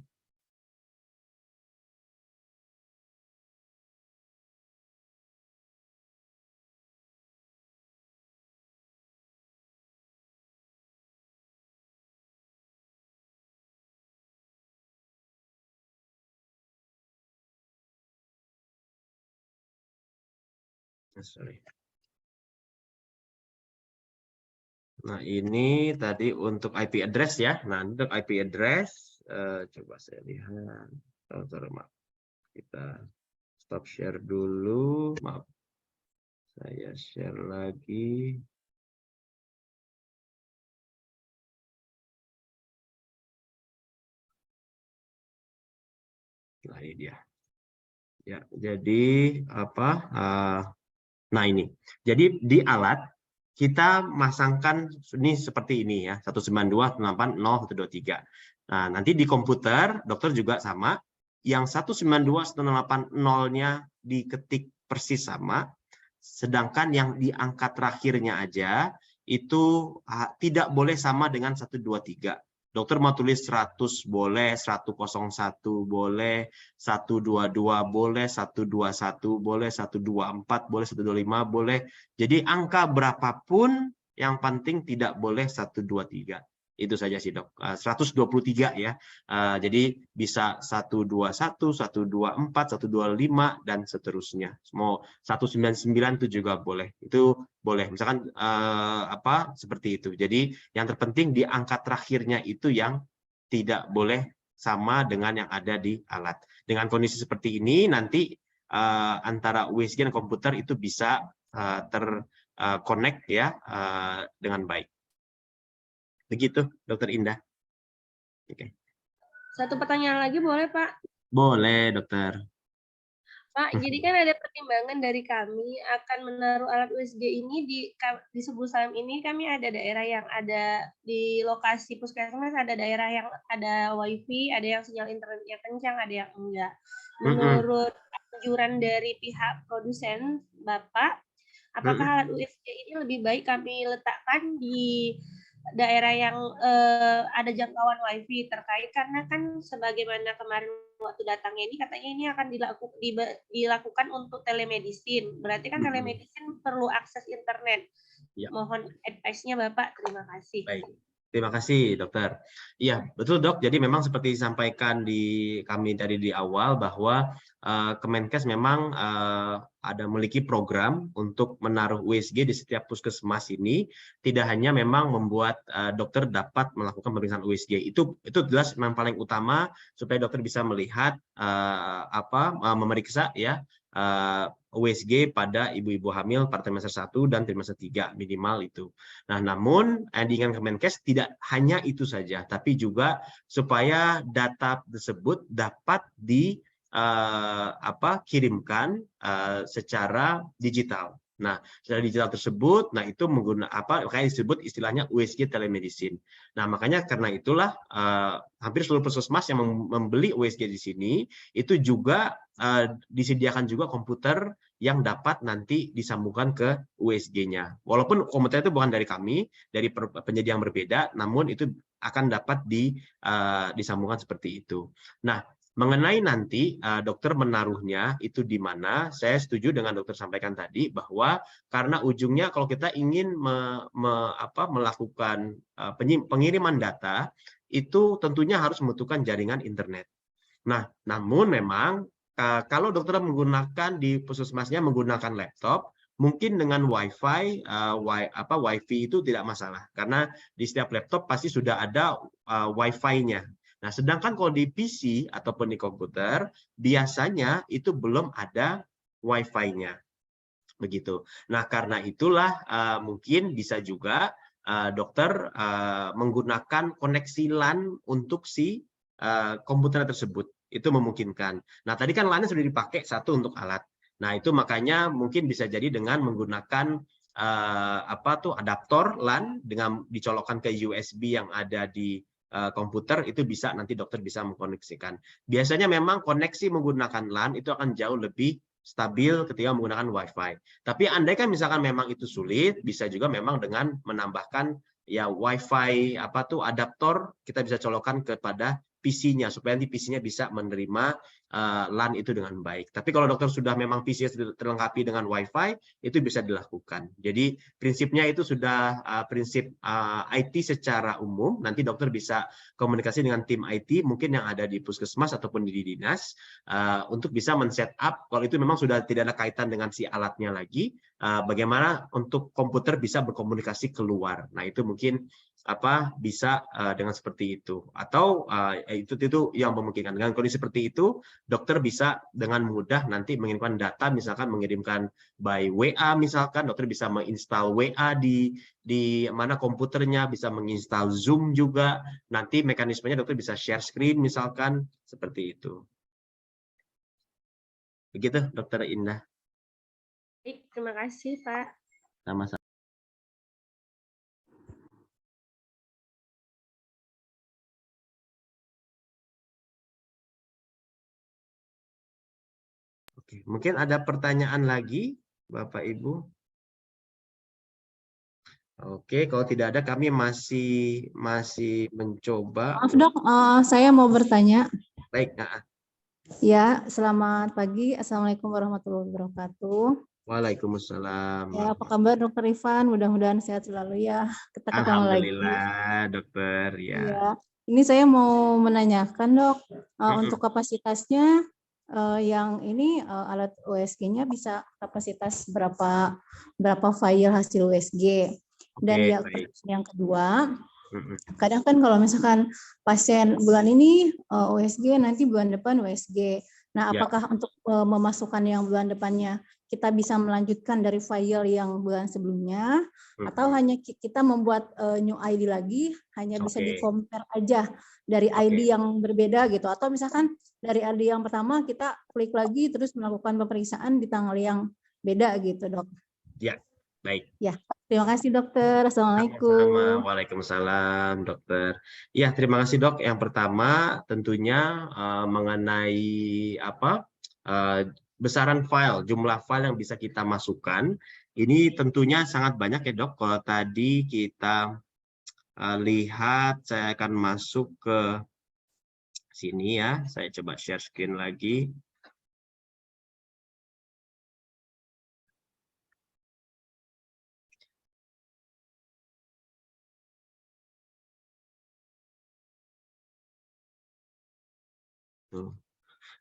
Sorry. Nah, ini tadi untuk IP address ya. Nah, untuk IP address, coba saya lihat. Sorry, maaf. Kita stop share dulu. Maaf. Saya share lagi. Nah, ini dia. Ya, jadi apa? Nah, ini. Jadi di alat kita masangkan ini seperti ini ya, 192.168.0.123. Nah, nanti di komputer dokter juga sama, yang 192.168.0-nya diketik persis sama, sedangkan yang di angka terakhirnya aja itu tidak boleh sama dengan 123. Dokter mau tulis 100 boleh, 101 boleh, 122 boleh, 121 boleh, 124 boleh, 125 boleh. Jadi angka berapapun yang penting tidak boleh 123. Itu saja sih dok. 123 ya. Jadi bisa 121, 124, 125 dan seterusnya. Mau 199 itu juga boleh. Itu boleh. Misalkan seperti itu. Jadi yang terpenting di angka terakhirnya itu yang tidak boleh sama dengan yang ada di alat. Dengan kondisi seperti ini nanti antara USG dan komputer itu bisa terconnect ya dengan baik. Begitu, Dokter Indah. Oke. Satu pertanyaan lagi boleh, Pak? Boleh, Dokter. Pak, jadi kan ada pertimbangan dari kami akan menaruh alat USG ini di Sebul Salam ini. Kami ada daerah yang ada di lokasi puskesmas, ada daerah yang ada wifi, ada yang sinyal internetnya kencang, ada yang enggak. Menurut anjuran dari pihak produsen Bapak, apakah alat USG ini lebih baik kami letakkan di daerah yang ada jangkauan wifi terkait, karena kan sebagaimana kemarin waktu datangnya ini katanya ini akan dilakukan untuk telemedicine. Berarti kan telemedicine perlu akses internet. Ya. Mohon advice-nya Bapak. Terima kasih. Baik. Terima kasih, Dokter. Iya, betul, Dok. Jadi memang seperti disampaikan kami tadi di awal bahwa Kemenkes memang ada memiliki program untuk menaruh USG di setiap puskesmas ini. Tidak hanya memang membuat dokter dapat melakukan pemeriksaan USG. Itu jelas memang paling utama supaya dokter bisa melihat memeriksa ya USG pada ibu-ibu hamil pada trimester 1 dan trimester 3 minimal itu. Nah, namun dengan Kemenkes tidak hanya itu saja, tapi juga supaya data tersebut dapat kirimkan secara digital. Nah, secara digital tersebut, nah itu makanya disebut istilahnya USG telemedicine. Nah, makanya karena itulah hampir seluruh puskesmas yang membeli USG di sini itu juga disediakan juga komputer yang dapat nanti disambungkan ke USG-nya. Walaupun komputer itu bukan dari kami, dari penyedia yang berbeda, namun itu akan dapat disambungkan seperti itu. Nah, mengenai nanti dokter menaruhnya itu di mana, saya setuju dengan dokter sampaikan tadi bahwa karena ujungnya kalau kita ingin melakukan pengiriman data, itu tentunya harus membutuhkan jaringan internet. Nah, namun memang kalau dokter menggunakan di puskesmasnya menggunakan laptop, mungkin dengan wifi itu tidak masalah karena di setiap laptop pasti sudah ada wifi-nya. Nah, sedangkan kalau di PC ataupun di komputer biasanya itu belum ada wifi-nya. Begitu. Nah, karena itulah mungkin bisa juga dokter menggunakan koneksi LAN untuk si komputer tersebut. Itu memungkinkan. Nah, tadi kan LAN-nya sudah dipakai satu untuk alat. Nah, itu makanya mungkin bisa jadi dengan menggunakan adaptor LAN dengan dicolokkan ke USB yang ada di komputer, itu bisa nanti dokter bisa mengkoneksikan. Biasanya memang koneksi menggunakan LAN itu akan jauh lebih stabil ketika menggunakan WiFi. Tapi andai kan misalkan memang itu sulit, bisa juga memang dengan menambahkan ya WiFi adaptor, kita bisa colokkan kepada PC-nya supaya nanti PC-nya bisa menerima LAN itu dengan baik. Tapi kalau dokter sudah memang PC-nya terlengkapi dengan WiFi, itu bisa dilakukan. Jadi prinsipnya itu sudah prinsip IT secara umum. Nanti dokter bisa komunikasi dengan tim IT mungkin yang ada di puskesmas ataupun di dinas untuk bisa men-set up. Kalau itu memang sudah tidak ada kaitan dengan si alatnya lagi, bagaimana untuk komputer bisa berkomunikasi keluar. Nah, itu mungkin bisa dengan seperti itu, atau itu yang memungkinkan. Dengan kondisi seperti itu, dokter bisa dengan mudah nanti mengirimkan data, misalkan mengirimkan by WA, misalkan dokter bisa menginstal WA di mana komputernya, bisa menginstal Zoom juga. Nanti mekanismenya dokter bisa share screen, misalkan seperti itu. Begitu, Dokter Indah. Baik, terima kasih, Pak. Sama-sama. Oke, mungkin ada pertanyaan lagi, Bapak Ibu? Oke, kalau tidak ada kami masih mencoba. Maaf dok, saya mau bertanya. Baik. Ya, selamat pagi. Assalamualaikum warahmatullahi wabarakatuh. Waalaikumsalam. Ya, apa kabar Dokter Ivan? Mudah-mudahan sehat selalu ya. Kita ketemu lagi. Alhamdulillah, Dokter. Ya. Ini saya mau menanyakan dok, untuk kapasitasnya yang ini alat USG-nya bisa kapasitas berapa file hasil USG. Dan yang kedua, Kadang kan kalau misalkan pasien bulan ini USG, nanti bulan depan USG. Nah, apakah untuk memasukkan yang bulan depannya kita bisa melanjutkan dari file yang bulan sebelumnya, atau hanya kita membuat new ID lagi, hanya bisa di-compare aja dari ID yang berbeda gitu, atau misalkan dari ID yang pertama kita klik lagi terus melakukan pemeriksaan di tanggal yang beda gitu, Dok. Ya, baik. Ya, terima kasih dokter. Assalamualaikum. Waalaikumsalam, dokter. Ya, terima kasih dok. Yang pertama tentunya mengenai besaran file, jumlah file yang bisa kita masukkan. Ini tentunya sangat banyak ya dok. Kalau tadi kita lihat, saya akan masuk ke sini ya. Saya coba share screen lagi.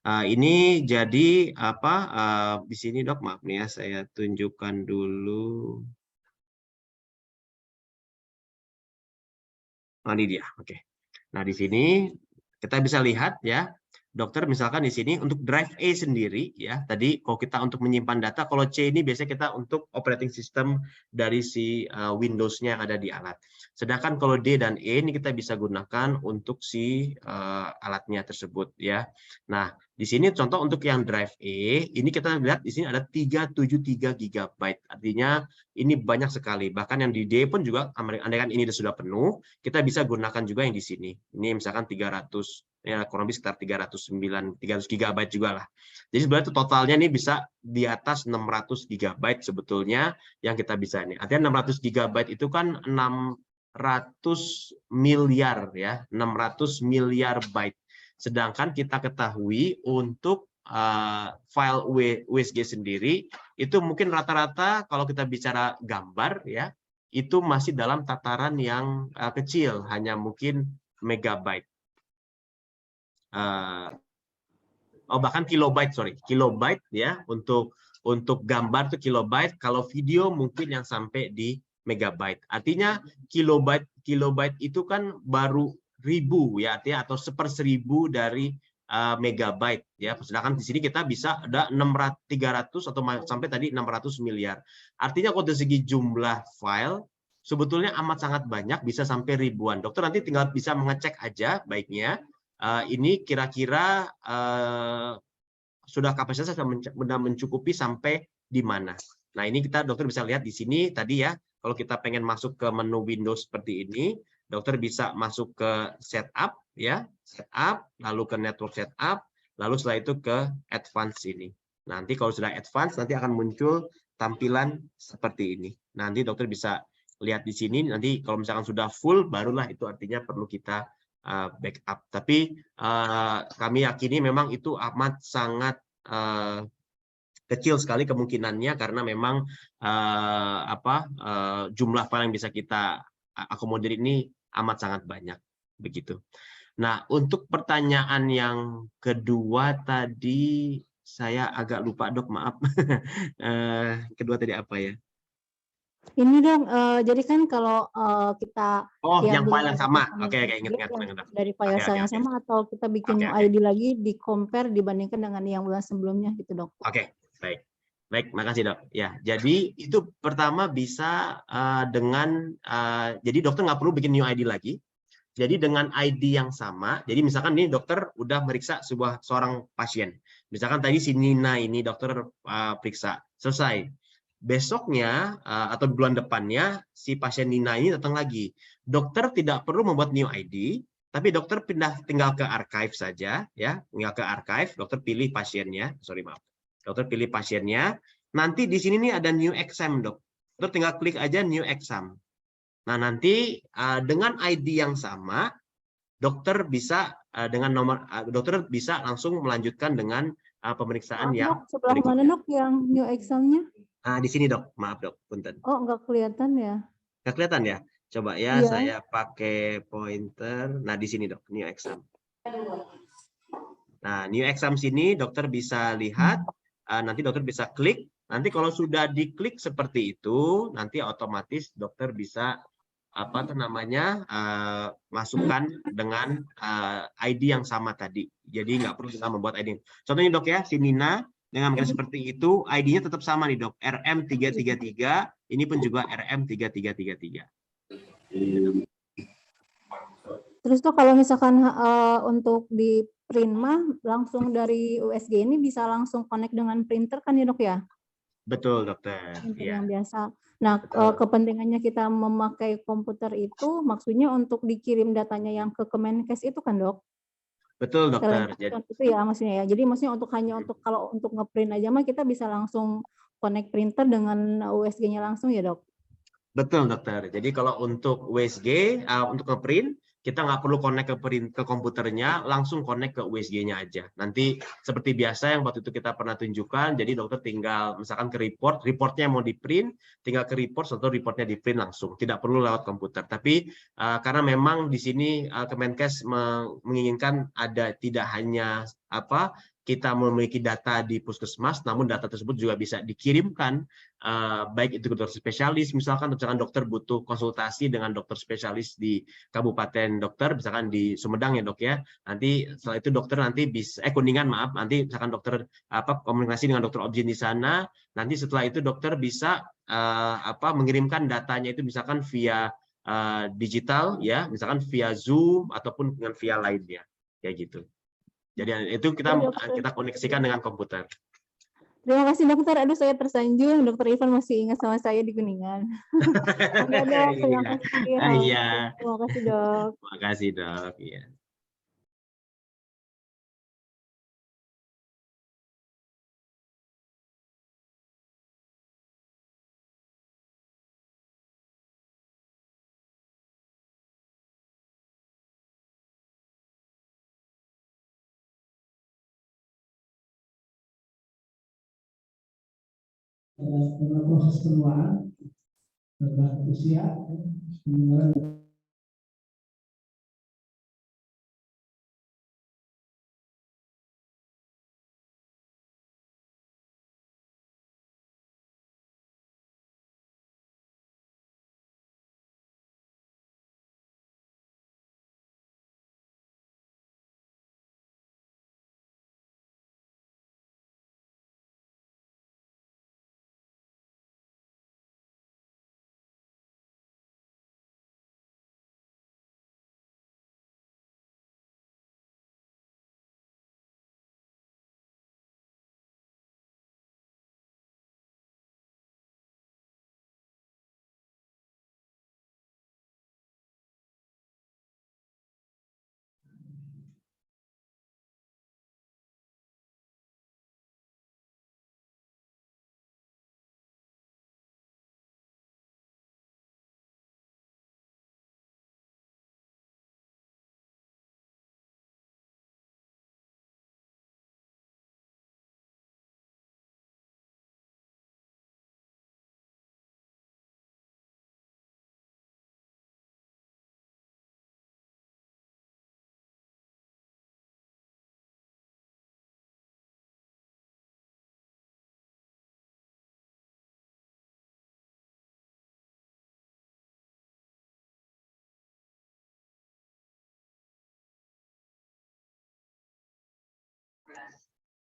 Ini jadi di sini dok, maaf nih ya, saya tunjukkan dulu. Ini dia, oke. Nah di sini kita bisa lihat ya, dokter misalkan di sini untuk drive A sendiri ya, tadi kalau kita untuk menyimpan data, kalau C ini biasanya kita untuk operating system dari si Windows-nya yang ada di alat. Sedangkan kalau D dan E ini kita bisa gunakan untuk si alatnya tersebut ya. Nah, di sini contoh untuk yang drive E, ini kita lihat di sini ada 373 GB. Artinya ini banyak sekali. Bahkan yang di D pun juga, andaikan ini sudah penuh, kita bisa gunakan juga yang di sini. Ini misalkan 300, ya kurang lebih sekitar 300 GB juga lah. Jadi sebenarnya totalnya ini bisa di atas 600 GB sebetulnya yang kita bisa ini. Artinya 600 GB itu kan 600 miliar ya, 600 miliar byte. Sedangkan kita ketahui untuk file USG sendiri itu mungkin rata-rata kalau kita bicara gambar ya, itu masih dalam tataran yang kecil, hanya mungkin megabyte. Bahkan kilobyte, kilobyte ya, untuk gambar itu kilobyte, kalau video mungkin yang sampai di megabyte. Artinya kilobyte itu kan baru ribu ya, artinya atau 1/1000 dari megabyte ya. Sedangkan di sini kita bisa ada 300 atau sampai tadi 600 miliar. Artinya kalau dari segi jumlah file sebetulnya amat sangat banyak, bisa sampai ribuan. Dokter nanti tinggal bisa mengecek aja baiknya ini kira-kira sudah kapasitasnya sudah mencukupi sampai di mana. Nah, ini dokter bisa lihat di sini tadi ya, kalau kita pengen masuk ke menu Windows seperti ini, dokter bisa masuk ke setup ya, setup, lalu ke network setup, lalu setelah itu ke advance ini. Nanti kalau sudah advance nanti akan muncul tampilan seperti ini. Nanti dokter bisa lihat di sini, nanti kalau misalkan sudah full barulah itu artinya perlu kita backup. Tapi kami yakini memang itu amat sangat kecil sekali kemungkinannya, karena memang jumlah file yang bisa kita akomodir ini amat sangat banyak begitu. Nah, untuk pertanyaan yang kedua tadi saya agak lupa dok, maaf. Kedua tadi apa ya? Ini dong, jadi kan kalau kita yang file yang sama. Oke, ingat. Dari file yang sama, atau kita bikin new ID lagi di compare dibandingkan dengan yang bulan sebelumnya gitu dok. Oke, baik, makasih dok. Ya, jadi itu pertama bisa dengan jadi dokter nggak perlu bikin new ID lagi. Jadi dengan ID yang sama, jadi misalkan ini dokter udah meriksa seorang pasien. Misalkan tadi si Nina ini dokter periksa, selesai. Besoknya atau bulan depannya si pasien Nina ini datang lagi. Dokter tidak perlu membuat new ID, tapi dokter tinggal ke archive saja ya, tinggal ke archive, dokter pilih pasiennya, dokter pilih pasiennya. Nanti di sini nih ada new exam dok. Dokter tinggal klik aja new exam. Nah, nanti dengan ID yang sama, dokter bisa dokter bisa langsung melanjutkan dengan pemeriksaan yang sebelah mana dok yang new exam-nya? Di sini dok, maaf dok, punten. Oh, nggak kelihatan ya? Nggak kelihatan ya? Coba ya, iya. Saya pakai pointer. Nah, di sini dok, new exam. Nah, new exam sini dokter bisa lihat, nanti dokter bisa klik. Nanti kalau sudah diklik seperti itu, nanti otomatis dokter bisa masukkan dengan ID yang sama tadi. Jadi nggak perlu kita membuat ID. Contohnya dok ya, si Nina dengan seperti itu, ID-nya tetap sama nih dok, RM333, ini pun juga RM3333. Terus tuh kalau misalkan untuk di print mah langsung dari USG ini bisa langsung connect dengan printer kan ya dok ya? Betul dokter. Printer Ya. yang biasa. Nah kepentingannya kita memakai komputer itu maksudnya untuk dikirim datanya yang ke Kemenkes itu kan dok? Betul dokter. Itu ya maksudnya ya. Jadi maksudnya hanya untuk kalau untuk ngeprint aja mah kita bisa langsung connect printer dengan USG-nya langsung ya dok? Betul dokter. Jadi kalau untuk USG untuk ngeprint kita nggak perlu connect ke komputernya, langsung connect ke USG-nya aja. Nanti seperti biasa yang waktu itu kita pernah tunjukkan, jadi dokter tinggal misalkan ke reportnya mau di print, tinggal ke report atau reportnya di print langsung, tidak perlu lewat komputer. Tapi karena memang di sini Kemenkes menginginkan ada tidak hanya kita memiliki data di puskesmas, namun data tersebut juga bisa dikirimkan baik itu ke dokter spesialis, misalkan dokter butuh konsultasi dengan dokter spesialis di kabupaten dokter, misalkan di Sumedang ya dok ya, nanti setelah itu dokter nanti bisa Kuningan maaf, nanti misalkan dokter komunikasi dengan dokter objin di sana, nanti setelah itu dokter bisa mengirimkan datanya itu misalkan via digital ya, misalkan via Zoom ataupun dengan via lainnya kayak gitu. Jadi itu kita koneksikan dengan komputer. Terima kasih dokter. Aduh saya tersanjung. Dokter Ivan masih ingat sama saya di Kuningan. Oke dok. Terima kasih. Iya. Terima kasih dok. Terima kasih dok. Iya. Proses penularan terhadap usia penularan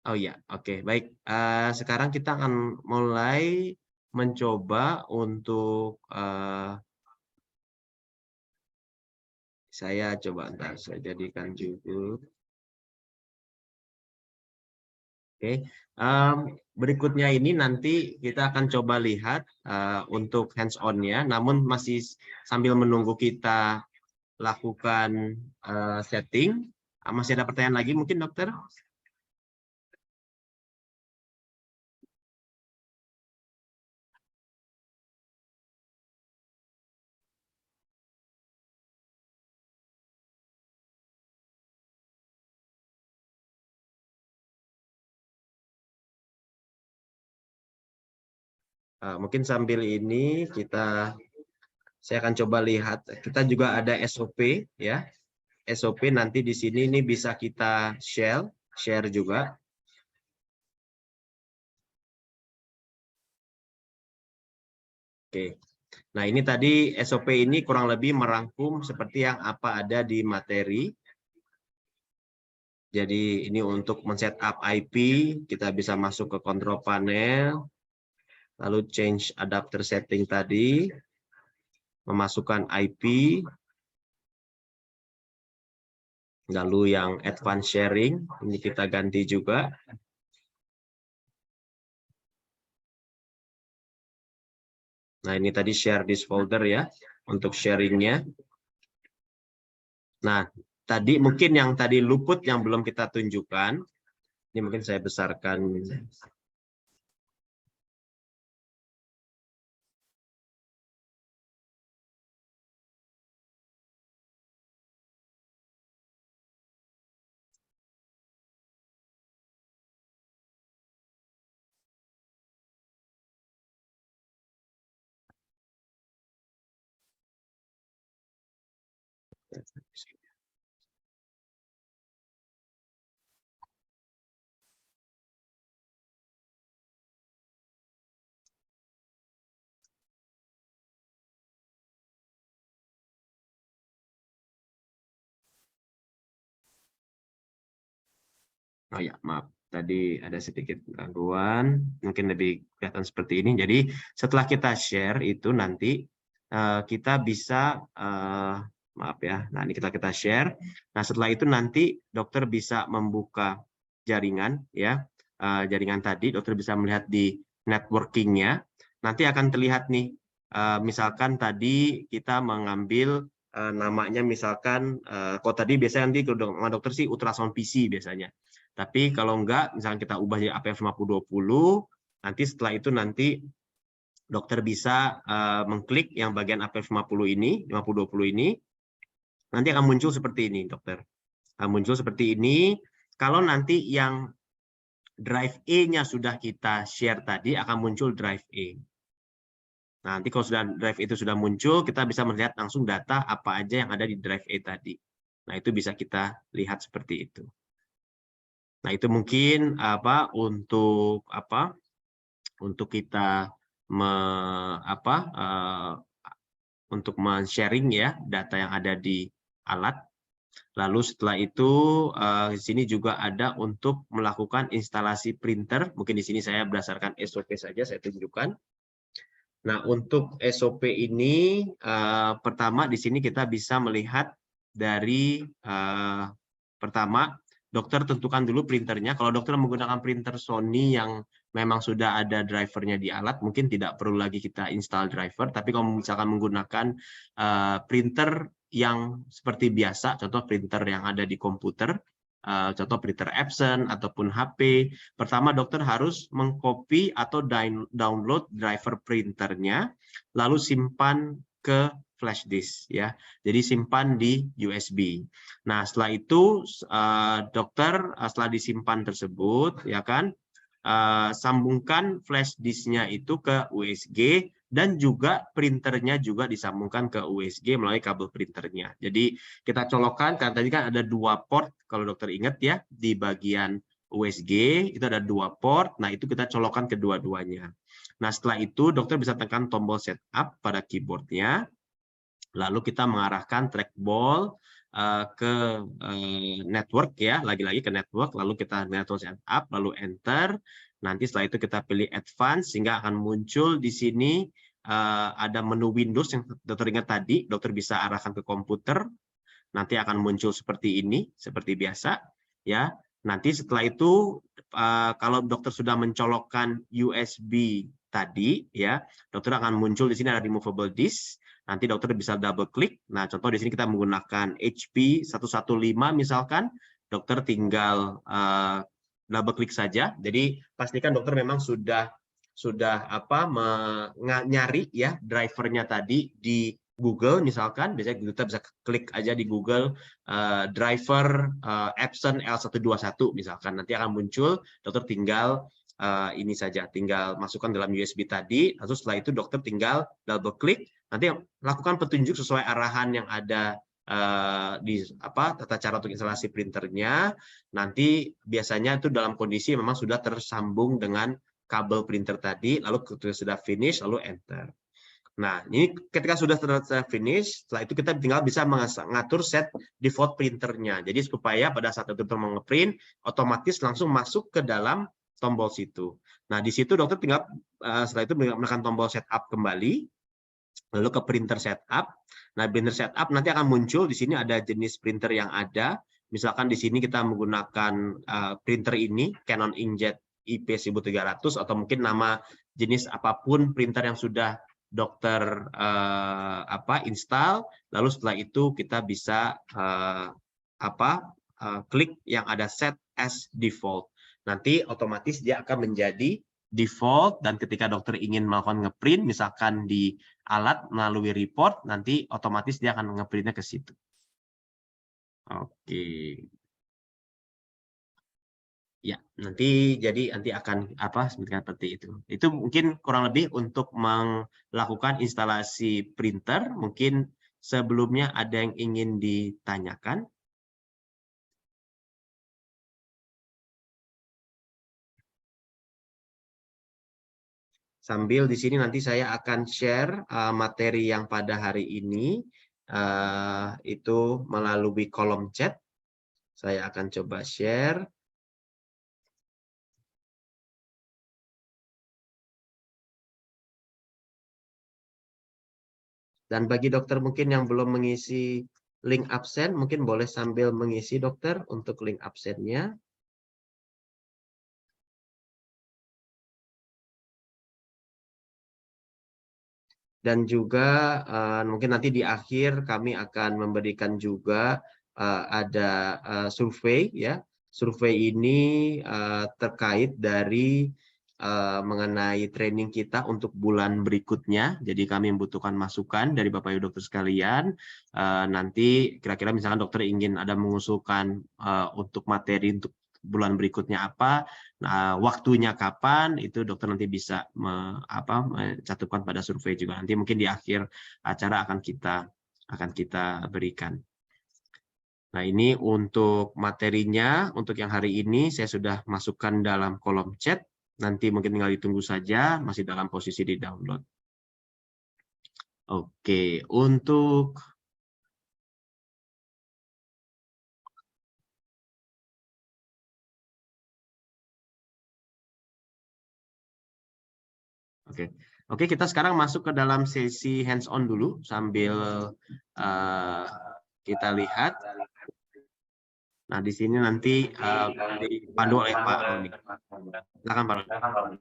Oh ya, oke, baik. Sekarang kita akan mulai mencoba untuk saya coba ntar saya jadikan judul. Oke, berikutnya ini nanti kita akan coba lihat untuk hands-on-nya, namun masih sambil menunggu kita lakukan setting. Masih ada pertanyaan lagi mungkin dokter? Mungkin sambil ini saya akan coba lihat. Kita juga ada SOP ya. SOP nanti di sini ini bisa kita share juga. Oke. Nah, ini tadi SOP ini kurang lebih merangkum seperti yang apa ada di materi. Jadi ini untuk men-setup IP, kita bisa masuk ke control panel, lalu change adapter setting tadi, memasukkan IP, lalu yang advanced sharing, ini kita ganti juga. Nah, ini tadi share this folder ya, untuk sharingnya. Nah, tadi mungkin yang tadi luput yang belum kita tunjukkan, ini mungkin saya besarkan. Oh ya, maaf. Tadi ada sedikit gangguan, mungkin lebih kelihatan seperti ini. Jadi setelah kita share itu nanti kita bisa, maaf ya, nah ini kita share. Nah setelah itu nanti dokter bisa membuka jaringan, ya, jaringan tadi, dokter bisa melihat di networking-nya. Nanti akan terlihat nih, misalkan tadi kita mengambil namanya misalkan, kalau tadi biasanya nanti sama dokter sih ultrasound PC biasanya. Tapi kalau enggak, misalnya kita ubah jadi APF 5020, nanti setelah itu nanti dokter bisa mengklik yang bagian APF 50 ini, 5020 ini, nanti akan muncul seperti ini, dokter. Muncul seperti ini. Kalau nanti yang drive E-nya sudah kita share tadi, akan muncul drive E. Nanti kalau sudah drive itu sudah muncul, kita bisa melihat langsung data apa aja yang ada di drive E tadi. Nah, itu bisa kita lihat seperti itu. Nah, itu mungkin untuk kita untuk men-sharing ya data yang ada di alat. Lalu setelah itu di sini juga ada untuk melakukan instalasi printer. Mungkin di sini saya berdasarkan SOP saja saya tunjukkan. Nah, untuk SOP ini pertama di sini kita bisa melihat dari pertama dokter tentukan dulu printernya. Kalau dokter menggunakan printer Sony yang memang sudah ada drivernya di alat, mungkin tidak perlu lagi kita install driver. Tapi kalau misalkan menggunakan printer yang seperti biasa, contoh printer yang ada di komputer, contoh printer Epson ataupun HP, pertama dokter harus mengcopy atau download driver printernya, lalu simpan ke flash disk ya. Jadi simpan di USB. Nah, setelah itu dokter setelah disimpan tersebut ya kan, sambungkan flash disknya itu ke USG dan juga printernya juga disambungkan ke USG melalui kabel printernya. Jadi kita colokkan, karena tadi kan ada 2 port kalau dokter ingat ya, di bagian USG itu ada 2 port. Nah, itu kita colokkan kedua-duanya. Nah, setelah itu dokter bisa tekan tombol setup pada keyboardnya. Lalu kita mengarahkan trackball ke network ya, lagi-lagi ke network, lalu kita network setup, lalu enter. Nanti setelah itu kita pilih advance sehingga akan muncul di sini ada menu Windows yang dokter ingat tadi, dokter bisa arahkan ke komputer. Nanti akan muncul seperti ini, seperti biasa ya. Nanti setelah itu kalau dokter sudah mencolokkan USB tadi ya, dokter akan muncul di sini ada removable disk. Nanti dokter bisa double klik. Nah, contoh di sini kita menggunakan HP 115 misalkan, dokter tinggal double klik saja. Jadi pastikan dokter memang sudah nyari ya drivernya tadi di Google misalkan. Biasanya kita bisa klik aja di Google driver Epson L121 misalkan. Nanti akan muncul, dokter tinggal ini saja, tinggal masukkan dalam USB tadi, lalu setelah itu dokter tinggal double klik, nanti lakukan petunjuk sesuai arahan yang ada di tata cara untuk instalasi printernya. Nanti biasanya itu dalam kondisi memang sudah tersambung dengan kabel printer tadi, lalu sudah finish, lalu enter. Nah, ini ketika sudah finish, setelah itu kita tinggal bisa mengatur set default printernya. Jadi supaya pada saat dokter mau ngeprint, otomatis langsung masuk ke dalam tombol situ. Nah, di situ dokter tinggal setelah itu menekan tombol setup kembali, lalu ke printer setup. Nah, printer setup nanti akan muncul di sini ada jenis printer yang ada. Misalkan di sini kita menggunakan printer ini, Canon Inkjet IP1300, atau mungkin nama jenis apapun printer yang sudah dokter install, lalu setelah itu kita bisa klik yang ada set as default. Nanti otomatis dia akan menjadi default, dan ketika dokter ingin melakukan ngeprint, misalkan di alat melalui report, nanti otomatis dia akan ngeprintnya ke situ. Oke. Ya, nanti akan seperti itu. Itu mungkin kurang lebih untuk melakukan instalasi printer. Mungkin sebelumnya ada yang ingin ditanyakan. Sambil di sini nanti saya akan share materi yang pada hari ini itu melalui kolom chat. Saya akan coba share. Dan bagi dokter mungkin yang belum mengisi link absen, mungkin boleh sambil mengisi dokter untuk link absennya. Dan juga mungkin nanti di akhir kami akan memberikan juga ada survei, ya. Survei ini terkait dari mengenai training kita untuk bulan berikutnya. Jadi kami membutuhkan masukan dari Bapak Ibu dokter sekalian. Nanti kira-kira misalkan dokter ingin ada mengusulkan untuk materi untuk bulan berikutnya apa, nah waktunya kapan, itu dokter nanti bisa mencantumkan pada survei juga. Nanti mungkin di akhir acara akan kita berikan. Nah, ini untuk materinya, untuk yang hari ini saya sudah masukkan dalam kolom chat. Nanti mungkin tinggal ditunggu saja, masih dalam posisi di download. Oke, untuk Oke, kita sekarang masuk ke dalam sesi hands-on dulu sambil kita lihat. Nah, di sini nanti dipandu oleh Pak Roni. Silakan Pak Roni.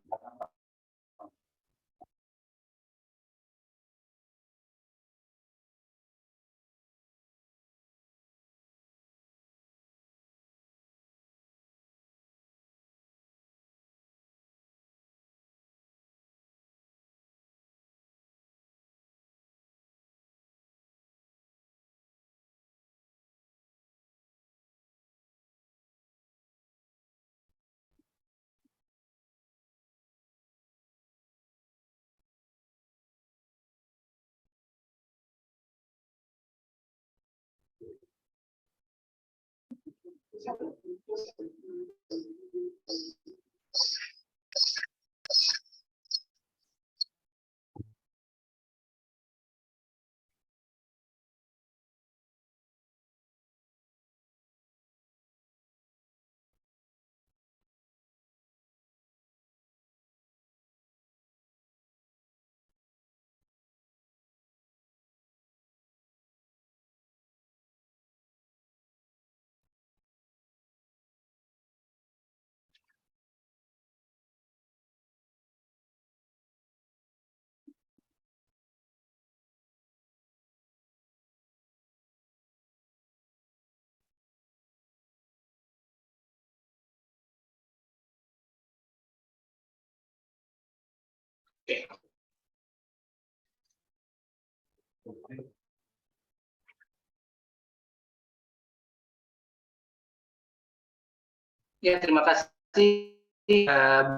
Ya, terima kasih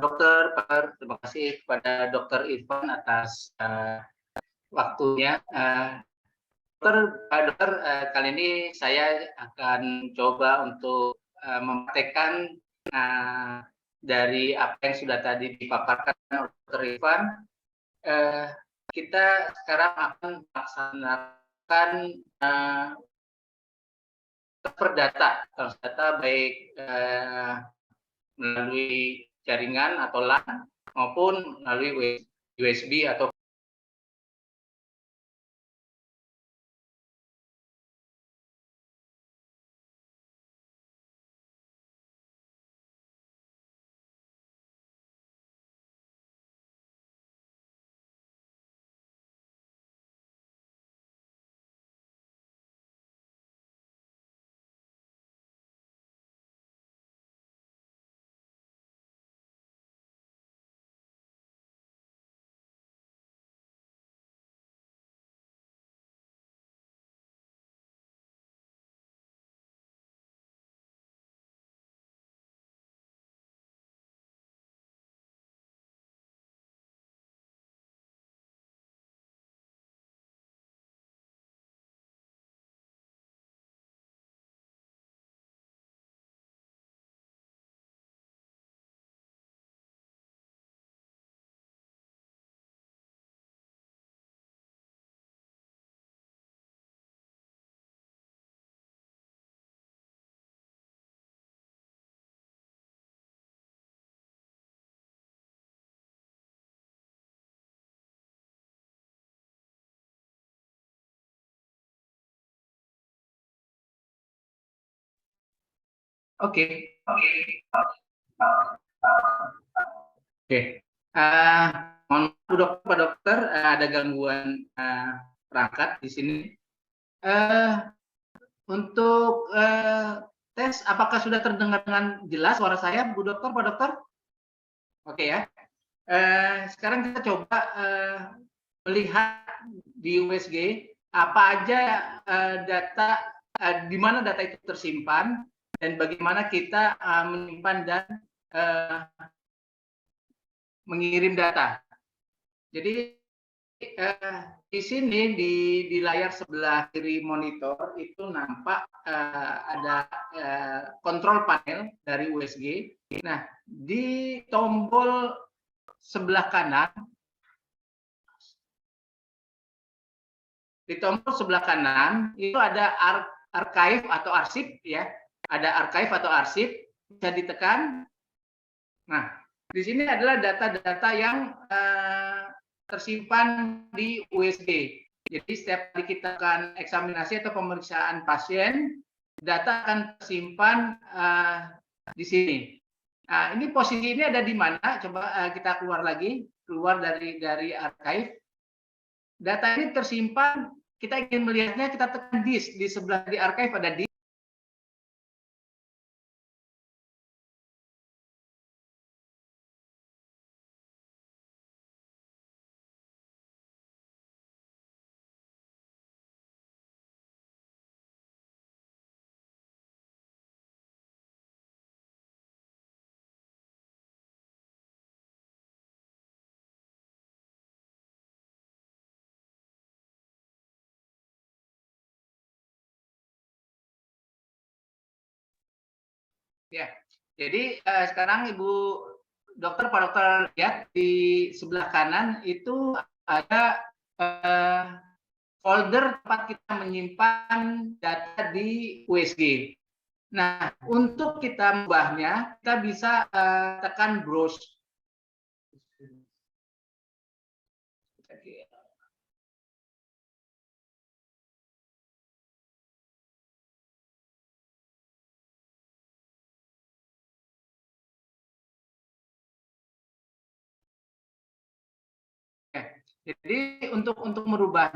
dokter, terima kasih kepada Dokter Irfan atas waktunya. Dokter, kali ini saya akan coba untuk mempraktekkan dari apa yang sudah tadi dipaparkan oleh Dokter Irfan. kita sekarang akan melaksanakan transfer data baik melalui jaringan atau LAN maupun melalui USB atau Oke. Mohon maaf Pak Dokter, ada gangguan perangkat di sini. Untuk tes, apakah sudah terdengar dengan jelas suara saya, Bu Dokter, Pak Dokter? Oke ya. Sekarang kita coba melihat di USG apa aja data, di mana data itu tersimpan, dan bagaimana kita menyimpan dan mengirim data. Jadi di sini di layar sebelah kiri monitor itu nampak ada kontrol panel dari USG. Nah, di tombol sebelah kanan, itu ada archive atau arsip ya. Ada archive atau arsip, bisa ditekan. Nah, di sini adalah data-data yang tersimpan di USG. Jadi setiap kali kita akan eksaminasi atau pemeriksaan pasien, data akan tersimpan di sini. Nah, ini posisi ini ada di mana? Coba kita keluar dari archive. Data ini tersimpan. Kita ingin melihatnya, kita tekan disk di sebelah di archive ada disk. Ya, jadi sekarang Ibu Dokter, Pak Dokter lihat di sebelah kanan itu ada folder tempat kita menyimpan data di USG. Nah, untuk kita mengubahnya, kita bisa tekan browse. Jadi untuk merubah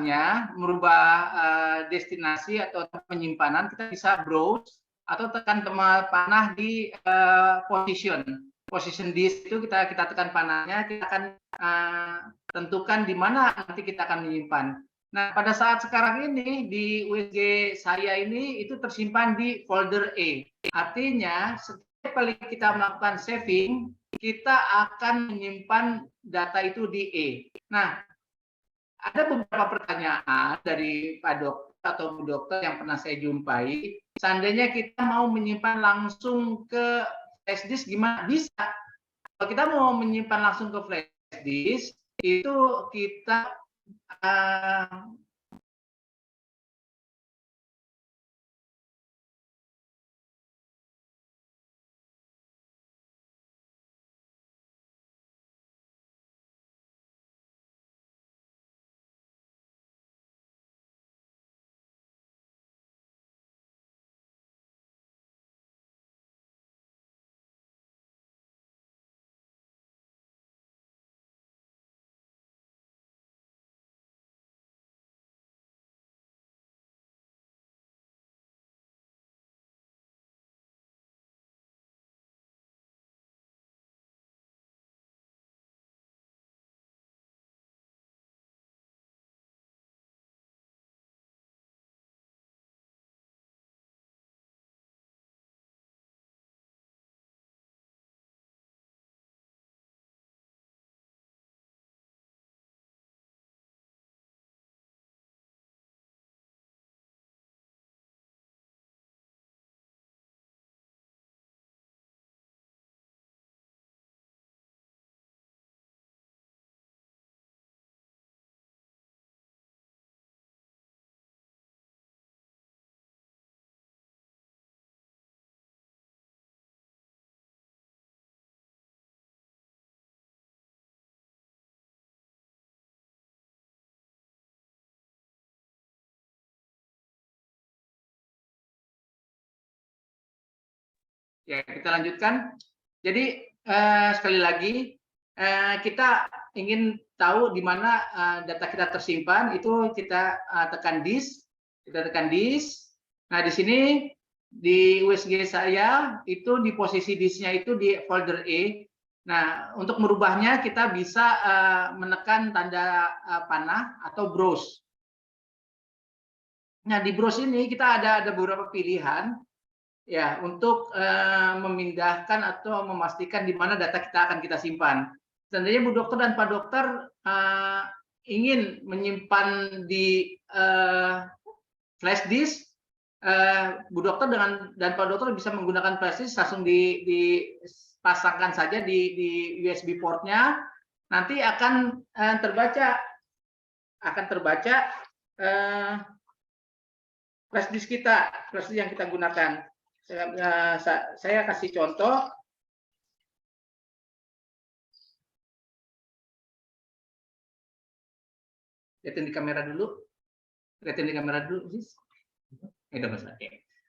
destinasi atau penyimpanan, kita bisa browse atau tekan tombol panah di position disk itu kita tekan panahnya, kita akan tentukan di mana nanti kita akan menyimpan. Nah, pada saat sekarang ini di USG saya ini itu tersimpan di folder E. Artinya setiap kali kita melakukan saving, kita akan menyimpan data itu di E. Nah, ada beberapa pertanyaan dari Pak Dokter atau Bu Dokter yang pernah saya jumpai. Seandainya kita mau menyimpan langsung ke flash disk, gimana? Bisa. Kalau kita mau menyimpan langsung ke flash disk, itu kita Ya, kita lanjutkan. Jadi sekali lagi kita ingin tahu di mana data kita tersimpan, itu kita tekan disk, Nah, di sini di USG saya itu di posisi disknya itu di folder E. Nah, untuk merubahnya kita bisa menekan tanda panah atau browse. Nah, di browse ini kita ada beberapa pilihan ya untuk memindahkan atau memastikan di mana data kita akan kita simpan. Seandainya Bu Dokter dan Pak Dokter ingin menyimpan di flash disk, Bu Dokter dan Pak Dokter bisa menggunakan flash disk, langsung dipasangkan saja di USB portnya, nanti akan terbaca flash disk kita, flash disk yang kita gunakan. Saya kasih contoh. Lihatin di kamera dulu.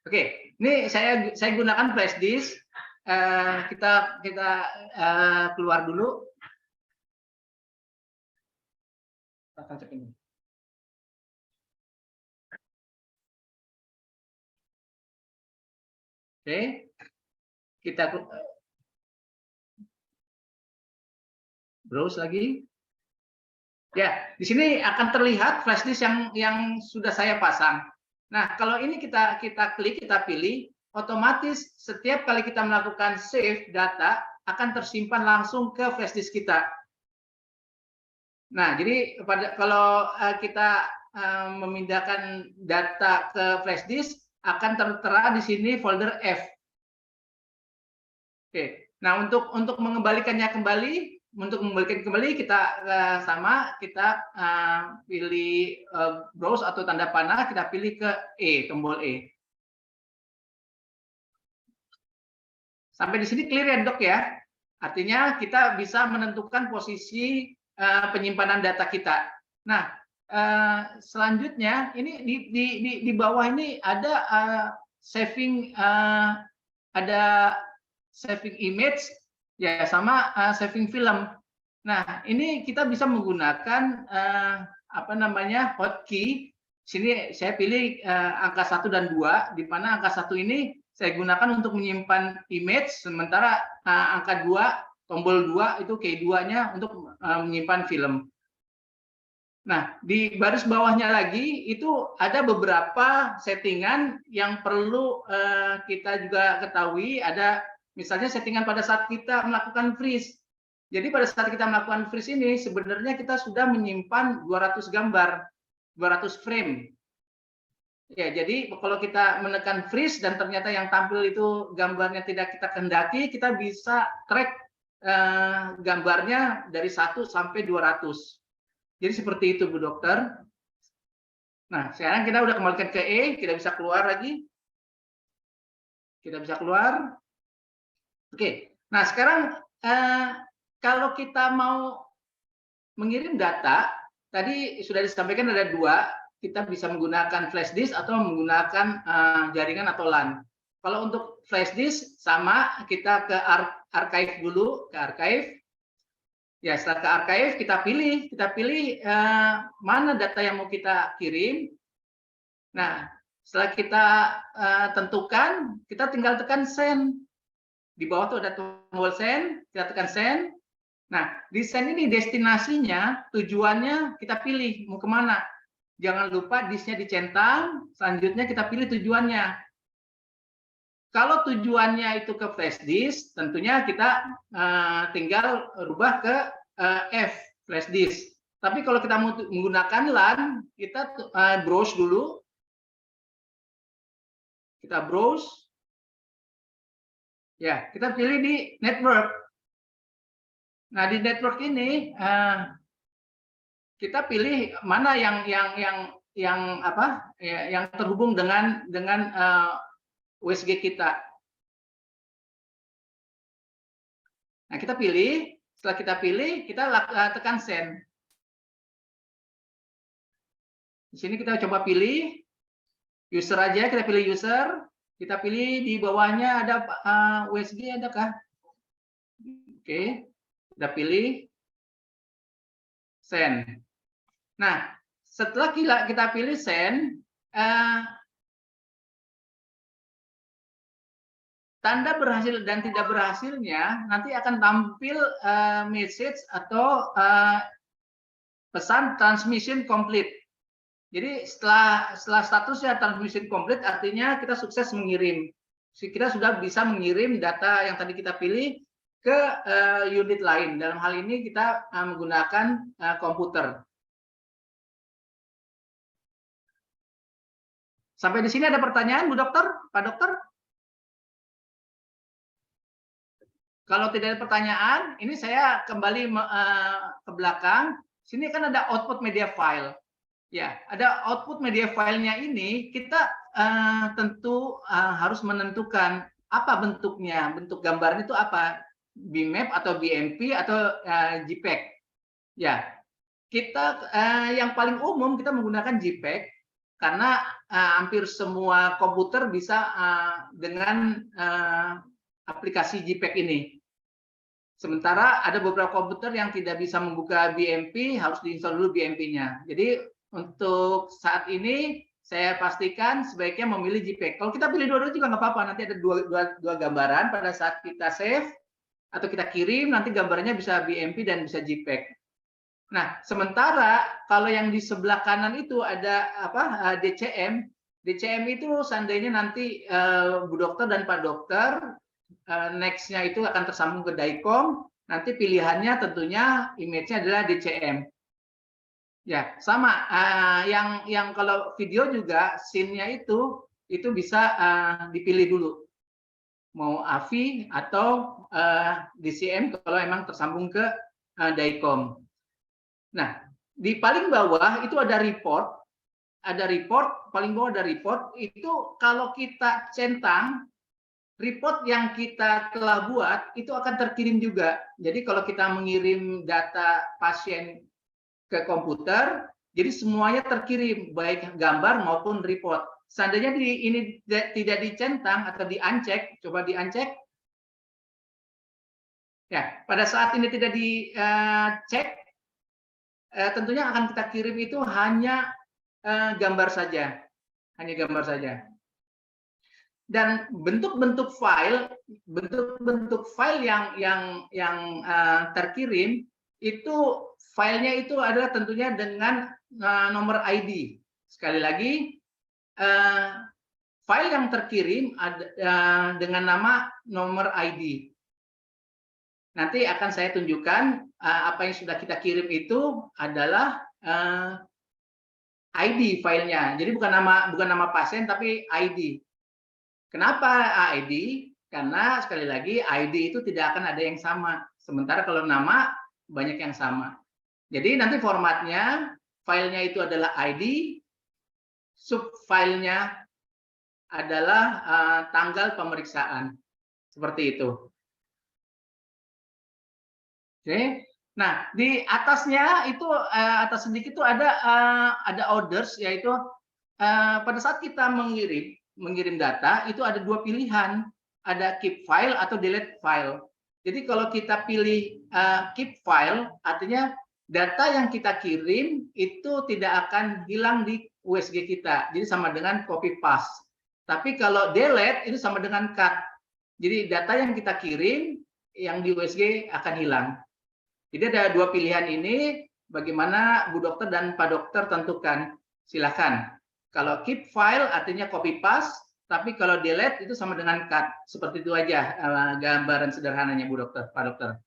Oke, ini saya gunakan flash disk. Kita keluar dulu. Akan cek ini. Oke, kita browse lagi. Ya, di sini akan terlihat flash disk yang sudah saya pasang. Nah, kalau ini kita klik, kita pilih, otomatis setiap kali kita melakukan save data akan tersimpan langsung ke flash disk kita. Nah, jadi kalau kita memindahkan data ke flash disk, akan tertera di sini folder F. Oke, nah untuk mengembalikannya kembali, kita pilih browse atau tanda panah, kita pilih ke E, tombol E. Sampai di sini clear ya Dok ya? Artinya kita bisa menentukan posisi penyimpanan data kita. Nah, selanjutnya ini di bawah ini ada saving image ya, sama saving film. Nah, ini kita bisa menggunakan hotkey. Sini saya pilih angka 1 dan 2, di mana angka 1 ini saya gunakan untuk menyimpan image, sementara angka 2, tombol 2 itu key 2-nya untuk menyimpan film. Nah, di baris bawahnya lagi itu ada beberapa settingan yang perlu kita juga ketahui. Ada misalnya settingan pada saat kita melakukan freeze. Jadi pada saat kita melakukan freeze ini sebenarnya kita sudah menyimpan 200 gambar, 200 frame. Ya, jadi kalau kita menekan freeze dan ternyata yang tampil itu gambarnya tidak kita kehendaki, kita bisa track gambarnya dari 1 sampai 200. Jadi seperti itu Bu Dokter. Nah, sekarang kita udah kembalikan ke E, kita bisa keluar lagi. Kita bisa keluar. Oke. Nah, sekarang kalau kita mau mengirim data, tadi sudah disampaikan ada dua, kita bisa menggunakan flash disk atau menggunakan jaringan atau LAN. Kalau untuk flash disk sama, kita ke archive dulu, ke archive. Ya, setelah ke archive kita pilih mana data yang mau kita kirim. Nah, setelah kita tentukan, kita tinggal tekan send. Di bawah tuh ada tombol send, kita tekan send. Nah, di send ini destinasinya, tujuannya kita pilih mau kemana. Jangan lupa disknya dicentang, selanjutnya kita pilih tujuannya. Kalau tujuannya itu ke flash disk, tentunya kita tinggal rubah ke F, flash disk. Tapi kalau kita mau menggunakan LAN, kita browse dulu. Kita browse. Ya, kita pilih di network. Nah, di network ini kita pilih mana yang terhubung dengan USG kita. Nah, kita pilih. Setelah kita pilih, kita tekan send. Di sini kita coba pilih user aja, kita pilih user. Kita pilih di bawahnya ada USG, adakah? Oke, kita pilih send. Nah, setelah kita pilih send, tanda berhasil dan tidak berhasilnya nanti akan tampil message atau pesan transmission complete. Jadi setelah statusnya transmission complete artinya kita sukses mengirim. Kita sudah bisa mengirim data yang tadi kita pilih ke unit lain. Dalam hal ini kita menggunakan komputer. Sampai di sini ada pertanyaan Bu Dokter, Pak Dokter? Kalau tidak ada pertanyaan, ini saya kembali ke belakang. Sini kan ada output media file. Ya, ada output media filenya ini kita tentu harus menentukan apa bentuknya. Bentuk gambarnya itu apa? Bitmap atau BMP atau JPEG. Ya, kita yang paling umum kita menggunakan JPEG karena hampir semua komputer bisa dengan aplikasi JPEG ini. Sementara ada beberapa komputer yang tidak bisa membuka BMP, harus diinstal dulu BMP-nya. Jadi untuk saat ini saya pastikan sebaiknya memilih JPEG. Kalau kita pilih dua-duanya juga nggak apa-apa. Nanti ada dua gambaran pada saat kita save atau kita kirim, nanti gambarnya bisa BMP dan bisa JPEG. Nah, sementara kalau yang di sebelah kanan itu ada DCM. DCM itu seandainya nanti Bu Dokter dan Pak Dokter next-nya itu akan tersambung ke DICOM, nanti pilihannya tentunya image-nya adalah DCM. Ya, sama. Yang kalau video juga scene-nya itu bisa dipilih dulu. Mau AVI atau DCM kalau memang tersambung ke DICOM. Nah, di paling bawah itu ada report. Ada report, paling bawah ada report. Itu kalau kita centang, report yang kita telah buat itu akan terkirim juga. Jadi kalau kita mengirim data pasien ke komputer, jadi semuanya terkirim, baik gambar maupun report. Seandainya ini tidak dicentang atau diancek, coba diancek. Ya, pada saat ini tidak dicek, tentunya akan kita kirim itu hanya gambar saja, hanya gambar saja. Dan bentuk-bentuk file yang terkirim itu filenya itu adalah tentunya dengan nomor ID. Sekali lagi, file yang terkirim dengan nama nomor ID. Nanti akan saya tunjukkan apa yang sudah kita kirim itu adalah ID filenya. Jadi bukan nama pasien tapi ID. Kenapa ID? Karena sekali lagi ID itu tidak akan ada yang sama. Sementara kalau nama banyak yang sama. Jadi nanti formatnya, filenya itu adalah ID, subfilenya adalah tanggal pemeriksaan. Seperti itu. Oke. Nah, di atasnya itu atas sedikit itu ada orders, yaitu pada saat kita mengirim data itu ada dua pilihan, ada keep file atau delete file. Jadi kalau kita pilih keep file, artinya data yang kita kirim itu tidak akan hilang di USG kita. Jadi sama dengan copy paste. Tapi kalau delete itu sama dengan cut. Jadi data yang kita kirim yang di USG akan hilang. Jadi ada dua pilihan ini, bagaimana Bu Dokter dan Pak Dokter tentukan. Silakan. Kalau keep file artinya copy paste, tapi kalau delete itu sama dengan cut. Seperti itu aja gambaran sederhananya Bu Dokter, Pak Dokter.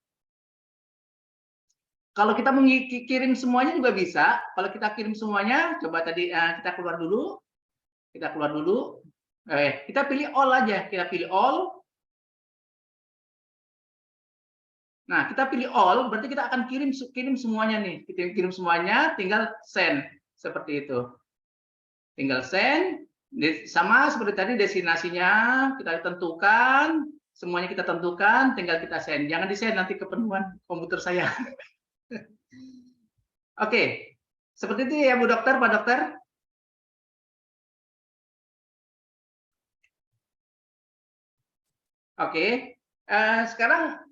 Kalau kita mengirim semuanya juga bisa. Kalau kita kirim semuanya, coba tadi kita keluar dulu. Kita keluar dulu. Kita pilih all aja. Kita pilih all. Nah, kita pilih all, berarti kita akan kirim semuanya nih. Kita kirim semuanya, tinggal send. Seperti itu. Tinggal send. Sama seperti tadi destinasinya kita tentukan. Semuanya kita tentukan, tinggal kita send. Jangan di-send, nanti kepenuhan komputer saya. Oke. Seperti itu ya Bu Dokter, Pak Dokter. Oke. Sekarang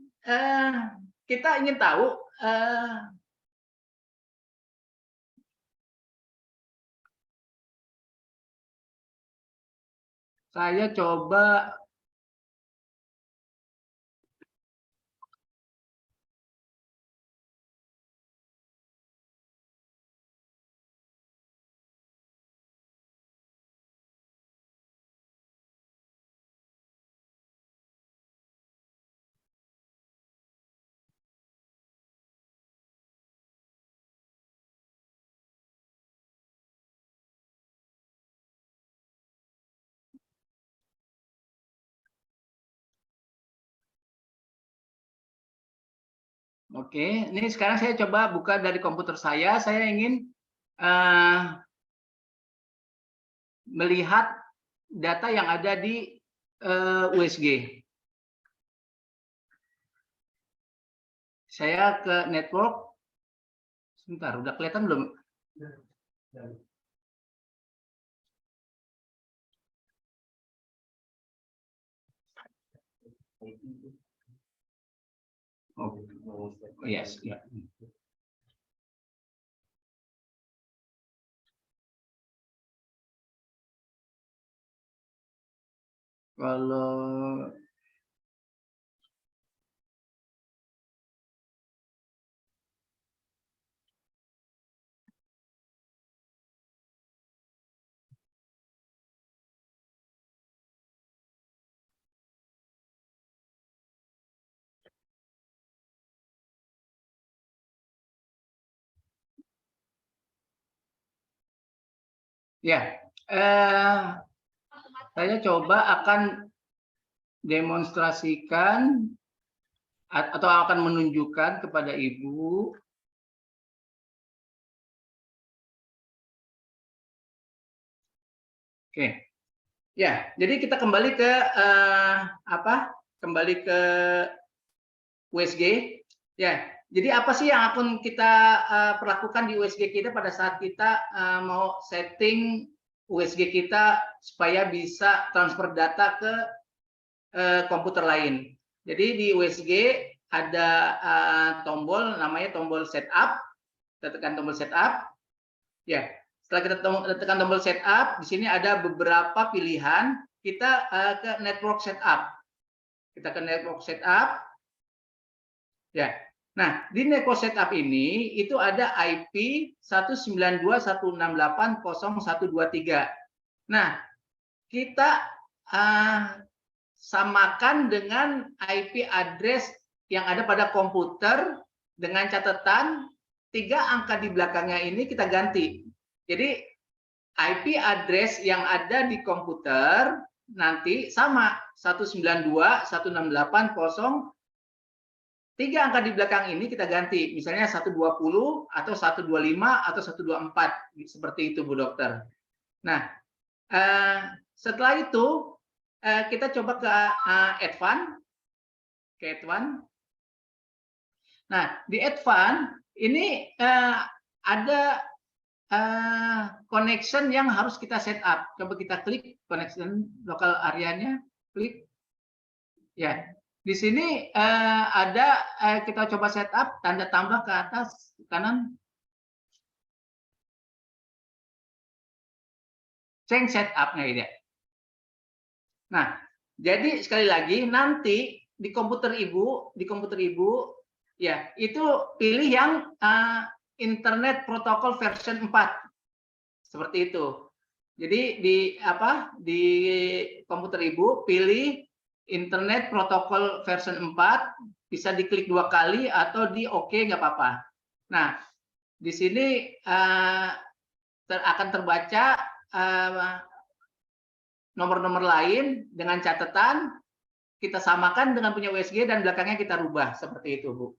kita ingin tahu saya coba Oke, ini sekarang saya coba buka dari komputer saya. Saya ingin melihat data yang ada di USG. Saya ke network. Sebentar, udah kelihatan belum? Oh, yes, ya. Kalau ya, saya coba akan demonstrasikan atau akan menunjukkan kepada Ibu Oke, ya. Jadi kita kembali ke Kembali ke USG. Ya. Jadi apa sih yang akan kita perlakukan di USG kita pada saat kita mau setting USG kita supaya bisa transfer data ke komputer lain. Jadi di USG ada tombol namanya tombol setup. Kita tekan tombol setup. Ya. Setelah kita tekan tombol setup, di sini ada beberapa pilihan. Kita ke network setup. Kita ke network setup. Ya. Nah, di network setup ini itu ada IP 192.168.0123. Nah, kita samakan dengan IP address yang ada pada komputer dengan catatan 3 angka di belakangnya ini kita ganti. Jadi IP address yang ada di komputer nanti sama 192.168.0123. 3 angka di belakang ini kita ganti, misalnya 120 atau 125 atau 124 seperti itu Bu Dokter. Nah, setelah itu kita coba ke advance. Nah, di advance ini ada connection yang harus kita set up. Coba kita klik connection local area-nya, klik. Ya, di sini ada kita coba set up tanda tambah ke atas kanan. Change setup-nya ini. Nah, jadi sekali lagi nanti di komputer ibu ya itu pilih yang Internet Protocol version 4 seperti itu. Jadi di komputer ibu pilih Internet Protocol version 4, bisa diklik 2 kali atau di OK nggak apa-apa. Nah, di sini akan terbaca nomor-nomor lain dengan catatan kita samakan dengan punya USG dan belakangnya kita rubah seperti itu, Bu.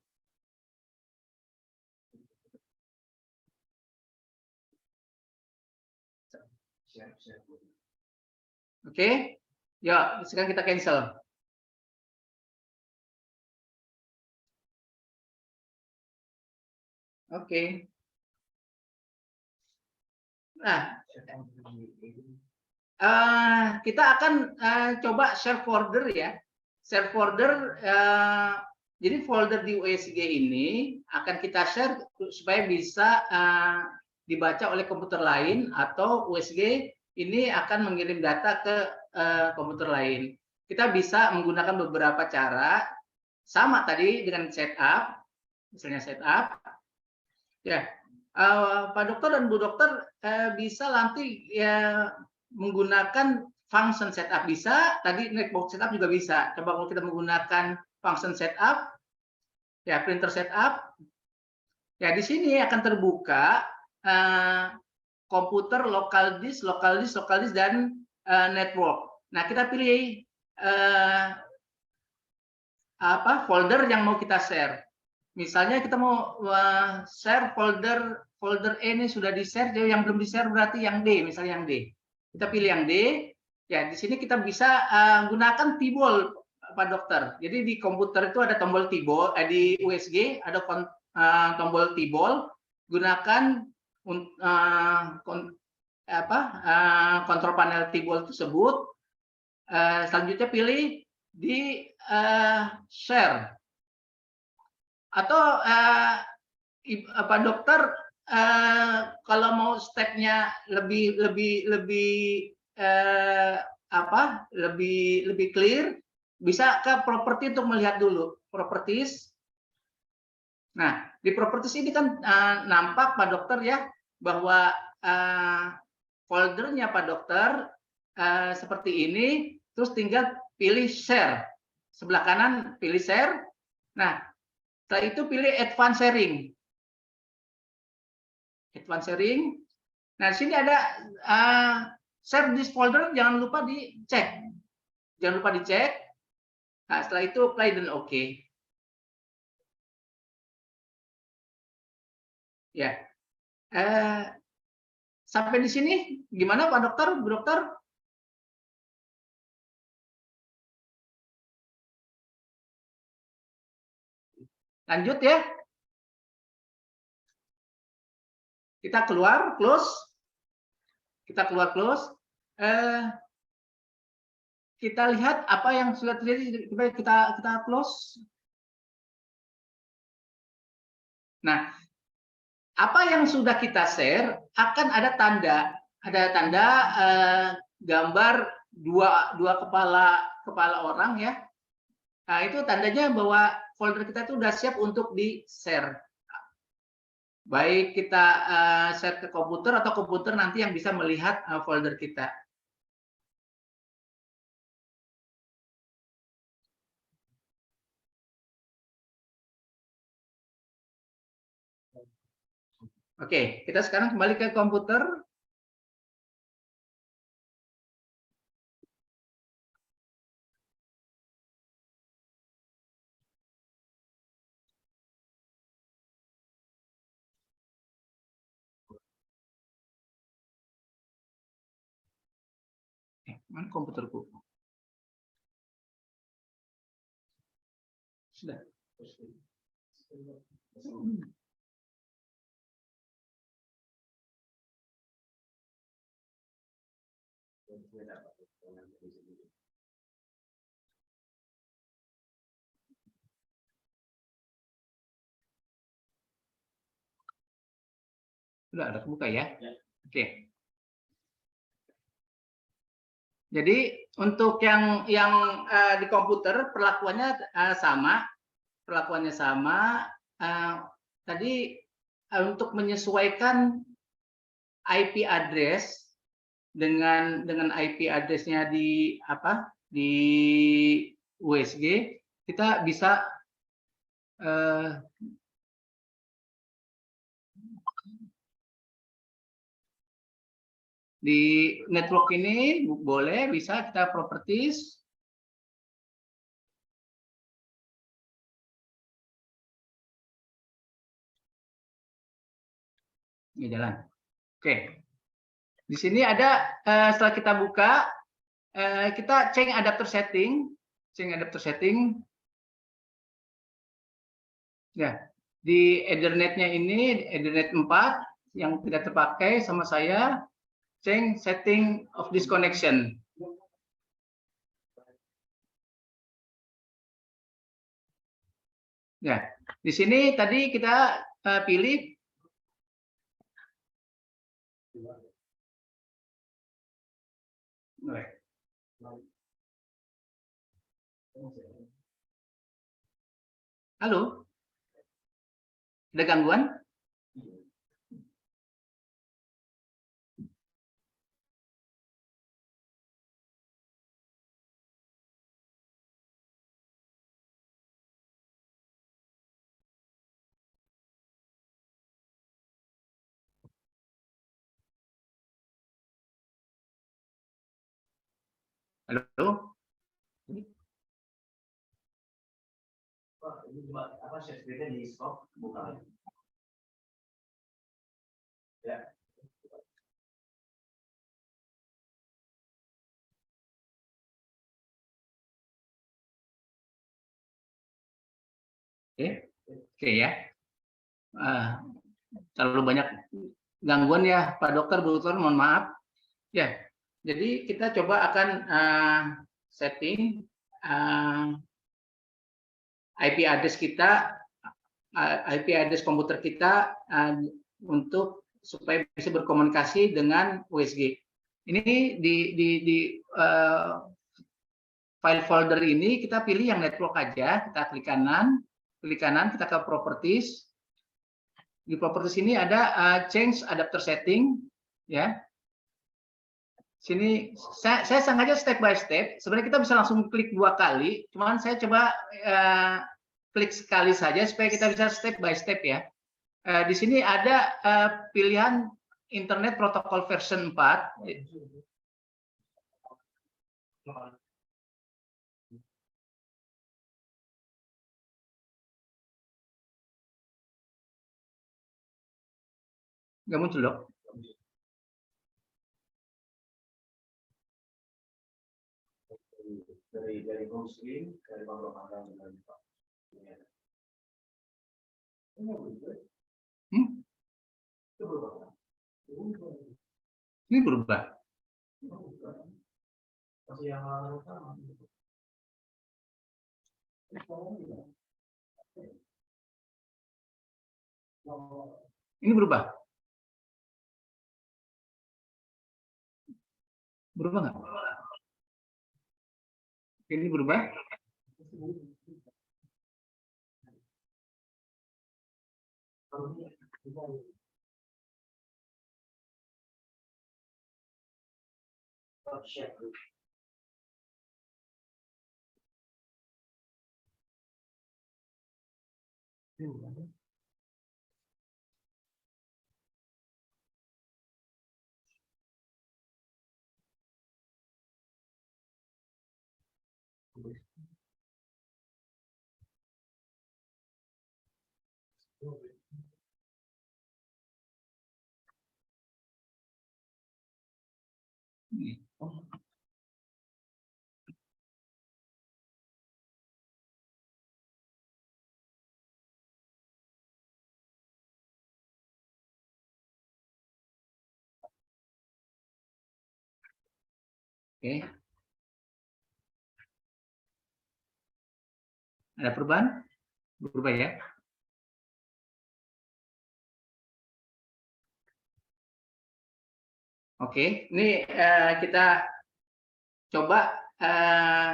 Oke, yuk sekarang kita cancel. Oke. Nah, kita akan coba share folder ya. Share folder, jadi folder di USG ini akan kita share supaya bisa dibaca oleh komputer lain atau USG ini akan mengirim data ke komputer lain. Kita bisa menggunakan beberapa cara, sama tadi dengan setup, misalnya setup. Ya, Pak Dokter dan Bu Dokter bisa nanti ya menggunakan function setup bisa, tadi netbox setup juga bisa. Coba kalau kita menggunakan function setup, ya printer setup, ya di sini akan terbuka komputer local disk, dan network. Nah kita pilih folder yang mau kita share. Misalnya kita mau share folder E ini sudah di-share, jadi yang belum di-share berarti yang D, misalnya yang D. Kita pilih yang D. Ya, di sini kita bisa gunakan Tibol, Pak Dokter. Jadi di komputer itu ada tombol Tibol, di USG ada tombol Tibol. Gunakan kontrol panel Tibol tersebut. Selanjutnya pilih di share. Atau Pak Dokter kalau mau stepnya lebih clear, bisa ke properti untuk melihat dulu properties. Nah di properties ini kan nampak Pak Dokter ya bahwa foldernya Pak Dokter seperti ini, terus tinggal pilih share sebelah kanan, pilih share. Nah setelah itu pilih advance sharing. Advance sharing. Nah, di sini ada save this folder, jangan lupa dicek. Jangan lupa dicek. Nah, setelah itu apply dan OK. Ya. Sampai di sini gimana Pak Dokter, Bu Dokter? Lanjut ya. Kita keluar, close. Kita keluar, close. Kita lihat apa yang sudah terjadi. Kita close. Nah, apa yang sudah kita share akan ada tanda. Ada tanda gambar dua kepala orang ya. Nah, itu tandanya bahwa folder kita itu sudah siap untuk di-share. Baik kita share ke komputer atau komputer nanti yang bisa melihat folder kita. Oke, kita sekarang kembali ke komputer. Mana komputerku? Sudah. Sudah ada kebuka ya? Oke. Jadi untuk yang di komputer perlakuannya sama, tadi untuk menyesuaikan IP address dengan IP address-nya di USG, kita bisa di network ini boleh, bisa kita properties. Ini jalan. Oke. Di sini ada setelah kita buka, kita change adapter setting. Ya, di Ethernet-nya ini Ethernet 4 yang tidak terpakai sama saya. Change setting of this connection. Ya, di sini tadi kita pilih halo, ada gangguan? Halo? Apa share di stop buka? Ya. Oke ya. Terlalu banyak gangguan ya Pak Dokter, Bu Dokter, mohon maaf. Ya, jadi kita coba akan setting IP address kita, IP address komputer kita untuk supaya bisa berkomunikasi dengan USG. Ini di file folder ini kita pilih yang network aja, kita klik kanan, kita ke properties. Di properties ini ada change adapter setting, ya. Sini saya sengaja step by step. Sebenarnya kita bisa langsung klik 2 kali, cuman saya coba klik sekali saja supaya kita bisa step by step ya. Di sini ada pilihan Internet Protocol version 4. Nggak muncul dok. Dari home screen, dari panggilan dengan Pak. Ini berubah. Ini berubah. Berubah nggak? Ini berubah. Oke. Ada perubahan? Berubah ya? Oke, ini kita coba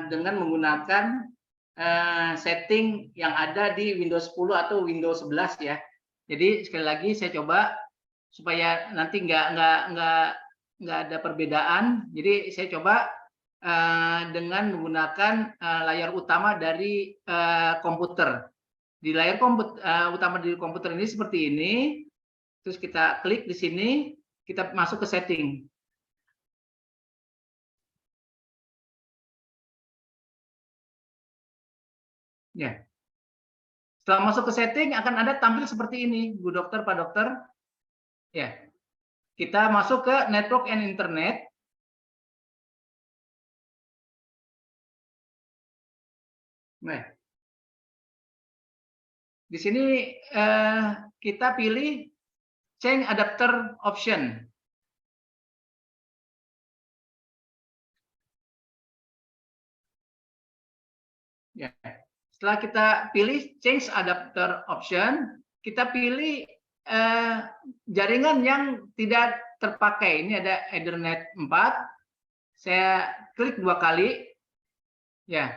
dengan menggunakan setting yang ada di Windows 10 atau Windows 11 ya. Jadi sekali lagi saya coba supaya nanti nggak ada perbedaan. Jadi saya coba dengan menggunakan layar utama dari komputer. Di layar utama di komputer ini seperti ini. Terus kita klik di sini. Kita masuk ke setting. Ya. Setelah masuk ke setting akan ada tampil seperti ini, Bu Dokter, Pak Dokter. Ya. Kita masuk ke network and internet. Nah. Di sini kita pilih change adapter option. Ya. Setelah kita pilih change adapter option, kita pilih jaringan yang tidak terpakai. Ini ada Ethernet 4. Saya klik 2 kali. Ya.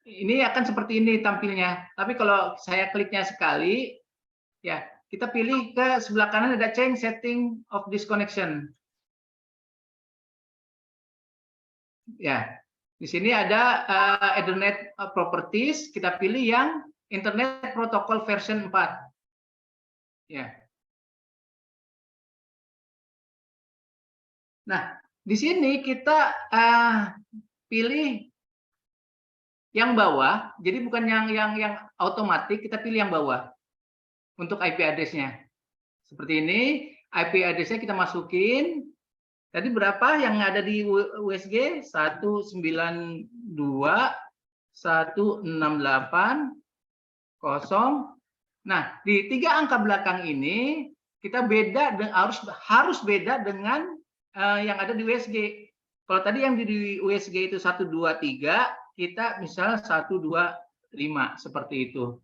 Ini akan seperti ini tampilnya. Tapi kalau saya kliknya sekali, ya, kita pilih ke sebelah kanan ada change setting of disconnection. Ya, di sini ada Ethernet properties, kita pilih yang Internet Protocol version 4. Ya. Nah, di sini kita pilih yang bawah, jadi bukan yang otomatis, kita pilih yang bawah untuk IP address-nya. Seperti ini, IP address-nya kita masukin. Tadi berapa yang ada di USG? 192.168.0. Nah, di 3 angka belakang ini kita harus beda dengan yang ada di USG. Kalau tadi yang di USG itu 123, kita misal 125 seperti itu.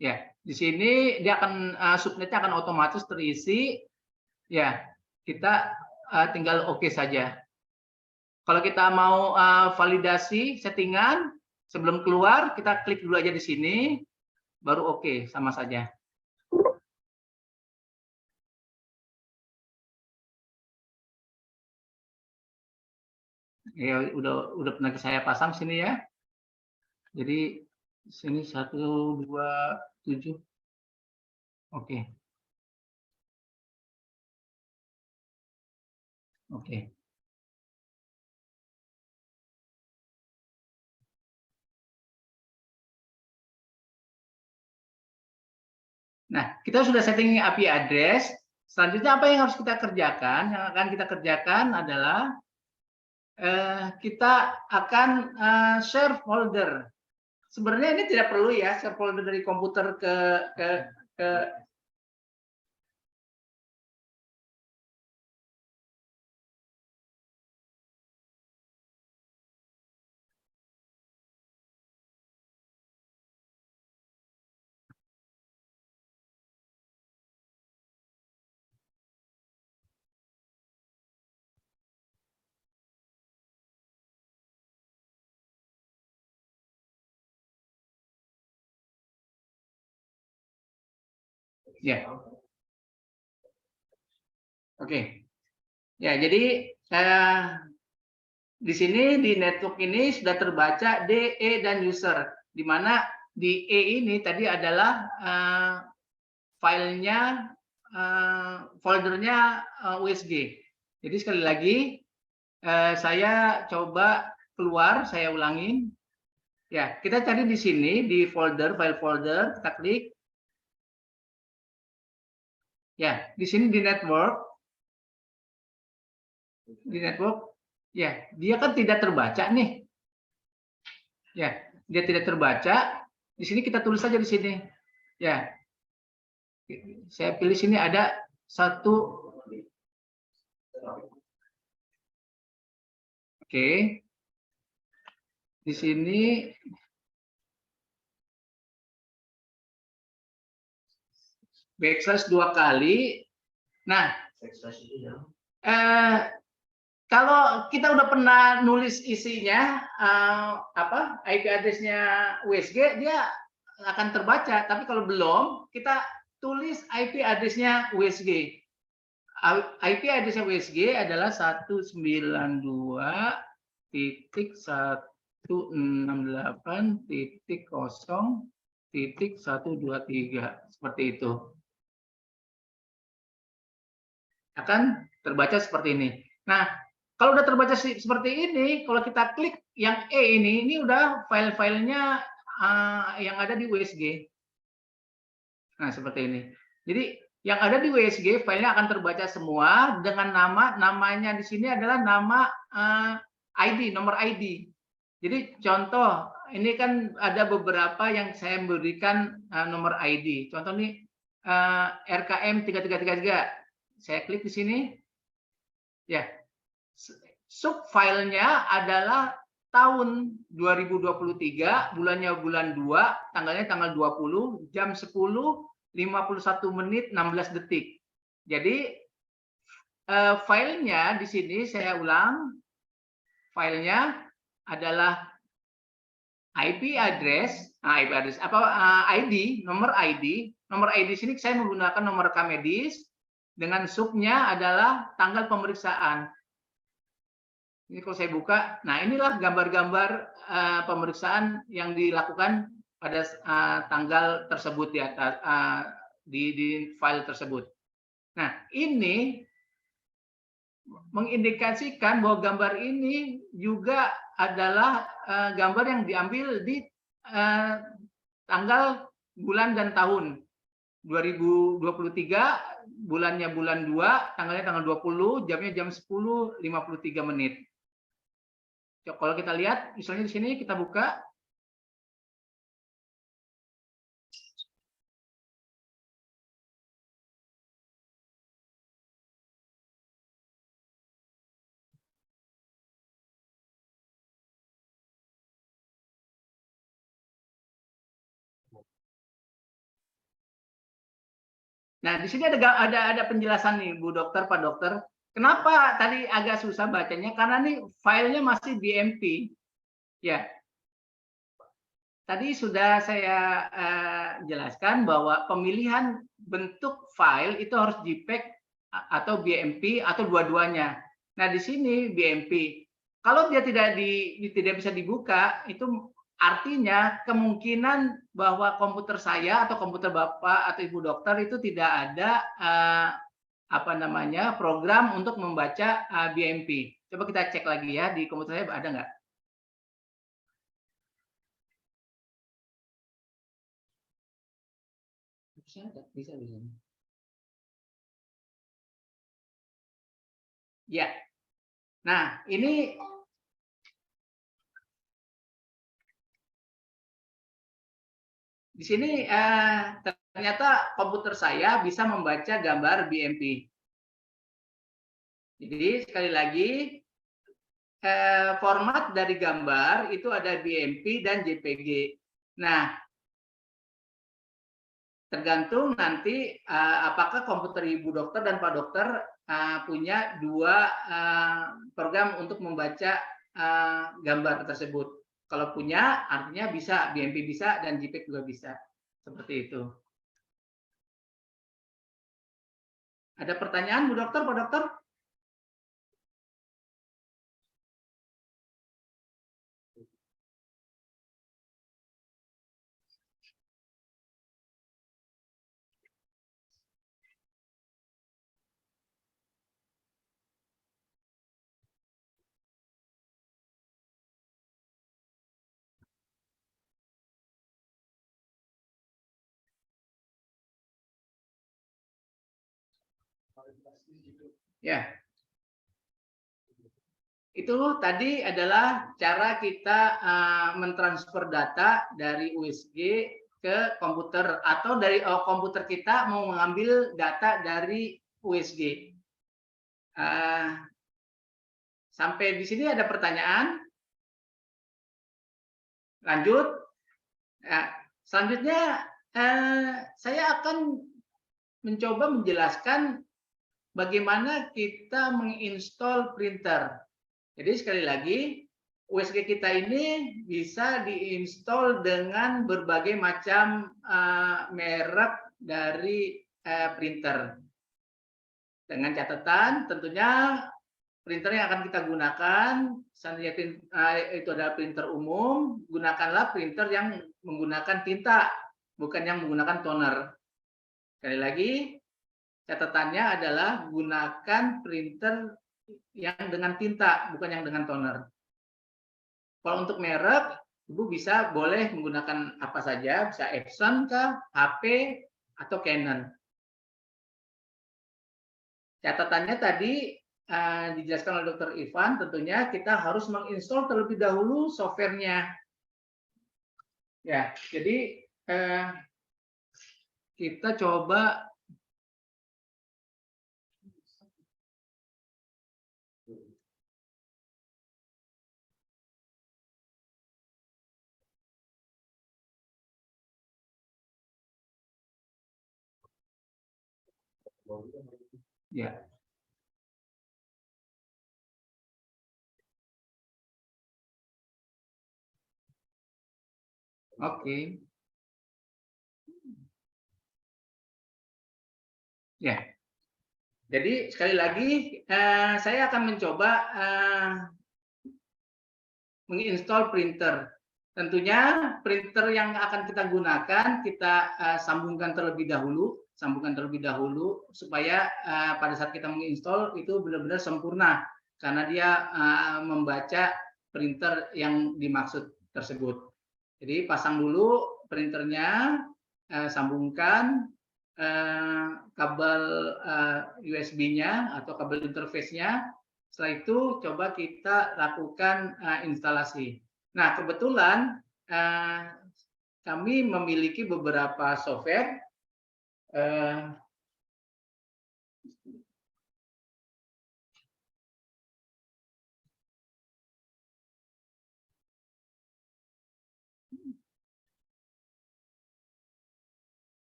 Ya, di sini dia akan subnetnya akan otomatis terisi. Ya, kita tinggal oke saja. Kalau kita mau validasi settingan sebelum keluar, kita klik dulu aja di sini, baru oke, sama saja. Ya, udah pernah saya pasang sini ya. Jadi sini 127. Oke. Oke. Nah, kita sudah setting IP address. Selanjutnya apa yang harus kita kerjakan? Yang akan kita kerjakan adalah kita akan share folder. Sebenarnya ini tidak perlu ya, share folder dari komputer ke ya. Oke. Ya, jadi di sini di network ini sudah terbaca DE dan user, di mana di E ini tadi adalah filenya, foldernya USG. Jadi sekali lagi saya coba keluar, saya ulangin. Ya, kita cari di sini di folder, file folder, kita klik. Ya, di sini di network. Di network, ya, dia kan tidak terbaca nih. Ya, dia tidak terbaca. Di sini kita tulis saja di sini. Ya. Saya pilih sini ada 1. Oke. Di sini backslash 2 kali. Nah, kalau kita udah pernah nulis isinya, IP address-nya USG, dia akan terbaca. Tapi kalau belum, kita tulis IP address-nya USG. IP address-nya USG adalah 192.168.0.123. Seperti itu. Akan terbaca seperti ini. Nah, kalau udah terbaca seperti ini, kalau kita klik yang E ini udah file-filenya yang ada di USG. Nah, seperti ini. Jadi yang ada di USG filenya akan terbaca semua dengan namanya di sini adalah nama ID, nomor ID. Jadi contoh, ini kan ada beberapa yang saya berikan nomor ID. Contoh nih RKM 3333. Saya klik di sini. Ya. Subfilenya adalah tahun 2023, bulannya bulan 2, tanggalnya tanggal 20, jam 10.51 menit 16 detik. Jadi filenya di sini saya ulang, filenya adalah IP address, ID, nomor ID. Nomor ID sini saya menggunakan nomor rekam medis dengan subnya adalah tanggal pemeriksaan. Ini kalau saya buka, nah inilah gambar-gambar pemeriksaan yang dilakukan pada tanggal tersebut di atas di file tersebut. Nah, ini mengindikasikan bahwa gambar ini juga adalah gambar yang diambil di tanggal, bulan dan tahun 2023, bulannya bulan 2, tanggalnya tanggal 20, jamnya jam 10.53 menit. Kalau kita lihat, misalnya di sini kita buka. Nah, di sini ada penjelasan nih, Bu Dokter, Pak Dokter. Kenapa tadi agak susah bacanya? Karena nih filenya masih BMP. Ya. Tadi sudah saya jelaskan bahwa pemilihan bentuk file itu harus JPEG atau BMP atau dua-duanya. Nah, di sini BMP. Kalau dia tidak bisa dibuka, itu artinya kemungkinan bahwa komputer saya atau komputer Bapak atau Ibu Dokter itu tidak ada program untuk membaca BMP. Coba kita cek lagi ya, di komputer saya ada nggak? Bisa. Ya. Nah, ini di sini ternyata komputer saya bisa membaca gambar BMP. Jadi sekali lagi format dari gambar itu ada BMP dan JPG. Nah, tergantung nanti apakah komputer Ibu Dokter dan Pak Dokter punya dua program untuk membaca gambar tersebut. Kalau punya, artinya bisa, BMP bisa, dan JPEG juga bisa. Seperti itu. Ada pertanyaan, Bu Dokter, Pak Dokter? Ya. Itu tadi adalah cara kita mentransfer data dari USG ke komputer, atau dari komputer kita mau mengambil data dari USG. Sampai di sini ada pertanyaan? Lanjut. Nah, selanjutnya saya akan mencoba menjelaskan bagaimana kita menginstall printer. Jadi sekali lagi, USG kita ini bisa diinstal dengan berbagai macam merek dari printer. Dengan catatan tentunya printer yang akan kita gunakan, itu adalah printer umum, gunakanlah printer yang menggunakan tinta, bukan yang menggunakan toner. Sekali lagi, catatannya adalah gunakan printer yang dengan tinta, bukan yang dengan toner. Kalau untuk merek, Ibu bisa boleh menggunakan apa saja, bisa Epson kah, HP, atau Canon. Catatannya tadi dijelaskan oleh Dr. Ivan, tentunya kita harus menginstall terlebih dahulu softwarenya. Ya, jadi kita coba ya. Oke. Ya. Jadi sekali lagi saya akan mencoba menginstall printer. Tentunya printer yang akan kita gunakan kita sambungkan terlebih dahulu, supaya pada saat kita menginstall itu benar-benar sempurna karena dia membaca printer yang dimaksud tersebut. Jadi pasang dulu printernya, sambungkan kabel USB-nya atau kabel interface-nya. Setelah itu coba kita lakukan instalasi. Nah, kebetulan kami memiliki beberapa software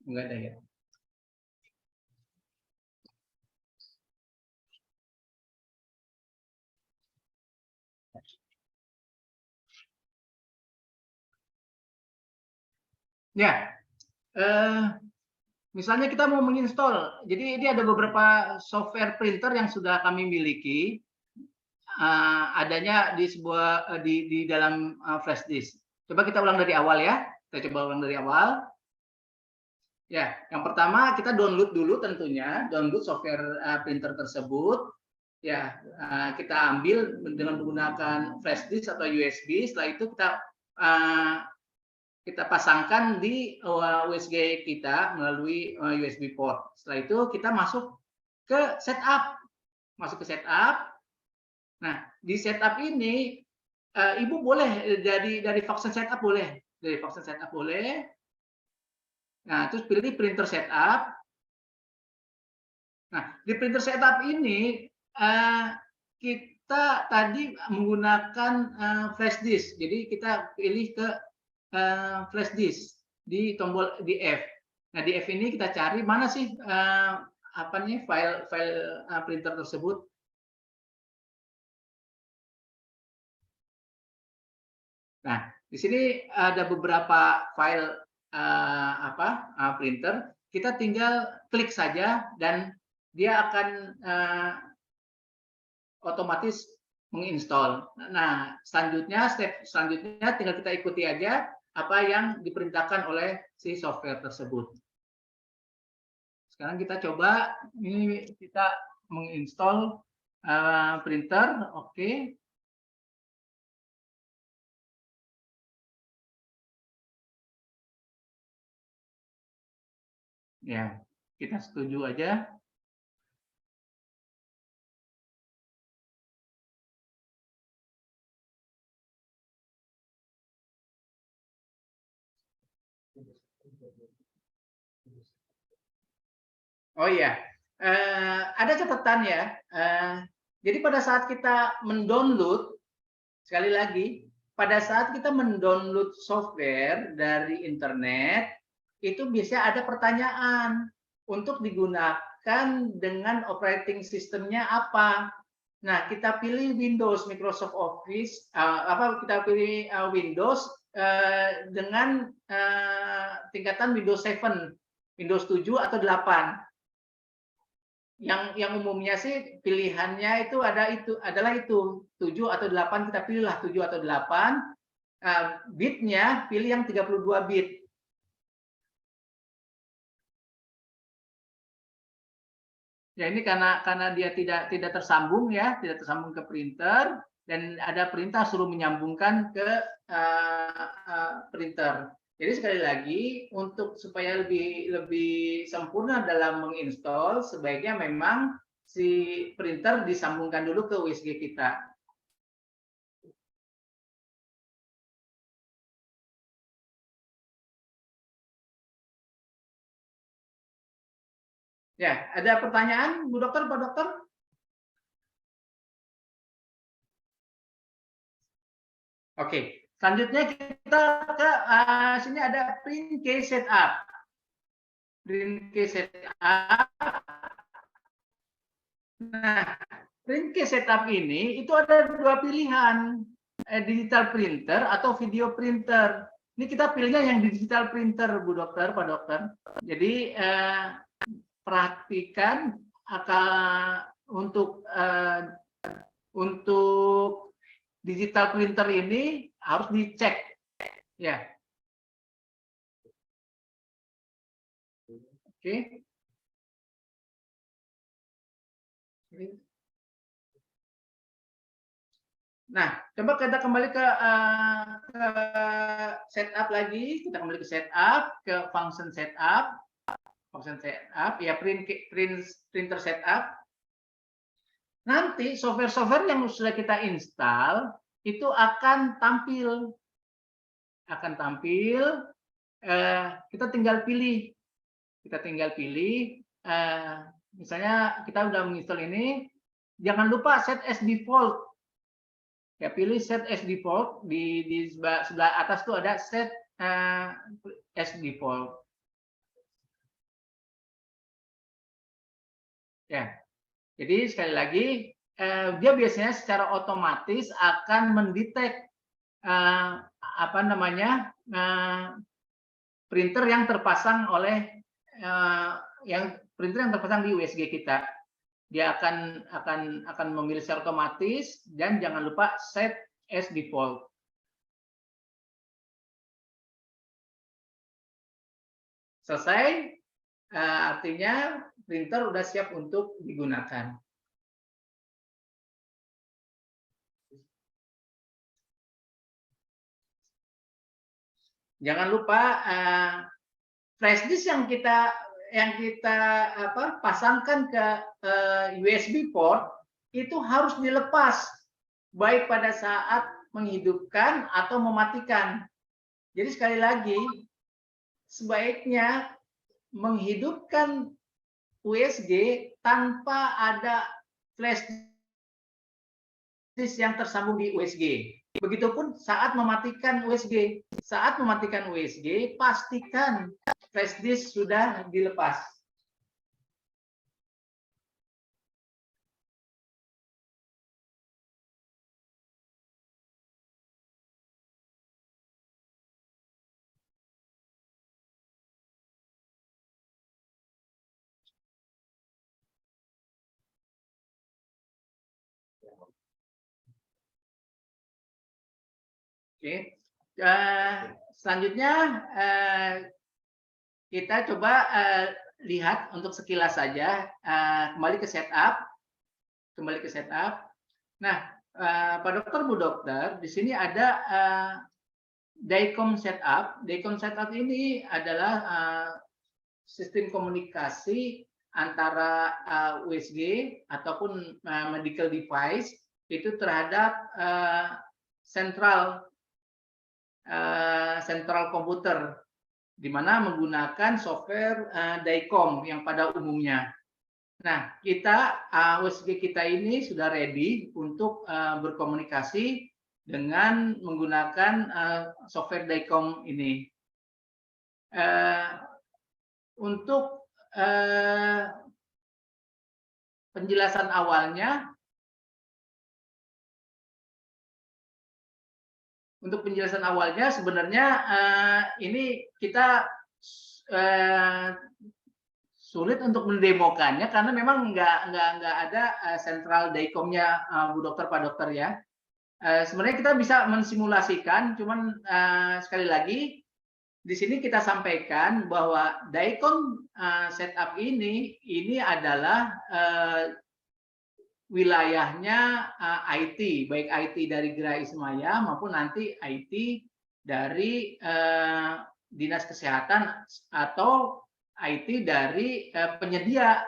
enggak ada ya. Ya, misalnya kita mau menginstall, jadi ini ada beberapa software printer yang sudah kami miliki, adanya di sebuah di dalam flash disk. Coba kita ulang dari awal ya, kita coba ulang dari awal. Ya, yang pertama kita download dulu tentunya, download software printer tersebut. Ya, kita ambil dengan menggunakan flash disk atau USB. Setelah itu kita pasangkan di USG kita melalui USB port. Setelah itu kita masuk ke setup. Nah, di setup ini Ibu boleh dari function setup boleh. Nah, terus pilih printer setup. Nah, di printer setup ini kita tadi menggunakan flash disk. Jadi kita pilih ke flash disk di tombol di F. Nah, di F ini kita cari mana sih file printer tersebut. Nah, di sini ada beberapa file printer. Kita tinggal klik saja dan dia akan otomatis menginstall. Nah, step selanjutnya tinggal kita ikuti aja apa yang diperintahkan oleh si software tersebut. Sekarang kita coba, ini kita menginstall printer, oke. Ya, kita setuju aja. Oh iya, ada catatan ya. Jadi pada saat kita mendownload, sekali lagi, pada saat kita mendownload software dari internet, itu biasanya ada pertanyaan untuk digunakan dengan operating sistemnya apa. Nah, kita pilih Windows, Microsoft Office, kita pilih Windows dengan tingkatan Windows 7, Windows 7 atau 8. Yang umumnya sih pilihannya itu adalah 7 atau 8, kita pilihlah 7 atau 8. Bitnya pilih yang 32 bit. Ya, ini karena dia tidak tersambung ya, tidak tersambung ke printer, dan ada perintah suruh menyambungkan ke printer. Jadi sekali lagi, untuk supaya lebih sempurna dalam menginstall, sebaiknya memang si printer disambungkan dulu ke USB kita. Ya, ada pertanyaan, Bu Dokter, Pak Dokter? Oke, selanjutnya kita ke sini ada print case setup. Print case setup. Nah, print case setup ini itu ada dua pilihan, digital printer atau video printer. Ini kita pilihnya yang digital printer, Bu Dokter, Pak Dokter. Jadi perhatikan untuk digital printer ini harus dicek, ya. Oke. Nah, coba kita kembali ke setup lagi. Kita kembali ke setup, ke function setup, ya, printer setup. Nanti software-software yang sudah kita install itu akan tampil, kita tinggal pilih, misalnya kita udah menginstall ini, jangan lupa set as default, ya, pilih set as default, di sebelah atas tuh ada set as default, ya. Jadi sekali lagi, dia biasanya secara otomatis akan mendetek printer yang terpasang di USG kita. Dia akan memilih secara otomatis, dan jangan lupa set as default. Selesai, artinya printer udah siap untuk digunakan. Jangan lupa flash disk yang kita pasangkan ke USB port itu harus dilepas, baik pada saat menghidupkan atau mematikan. Jadi sekali lagi, sebaiknya menghidupkan USG tanpa ada flash disk yang tersambung di USG. Begitupun saat mematikan USG. Saat mematikan USG, pastikan flash disk sudah dilepas. Oke, selanjutnya kita coba lihat untuk sekilas saja, kembali ke setup, Nah, Pak Dokter, Bu Dokter, di sini ada DICOM setup. DICOM setup ini adalah sistem komunikasi antara USG ataupun medical device itu terhadap central komputer, di mana menggunakan software DICOM yang pada umumnya. Nah, USG kita ini sudah ready untuk berkomunikasi dengan menggunakan software DICOM ini. Untuk penjelasan awalnya, sebenarnya ini kita sulit untuk mendemokannya karena memang nggak ada sentral DICOM-nya, Bu Dokter, Pak Dokter ya. Sebenarnya kita bisa mensimulasikan, cuman sekali lagi di sini kita sampaikan bahwa DICOM setup ini adalah wilayahnya IT, baik IT dari Gerai Ismaya maupun nanti IT dari Dinas Kesehatan atau IT dari penyedia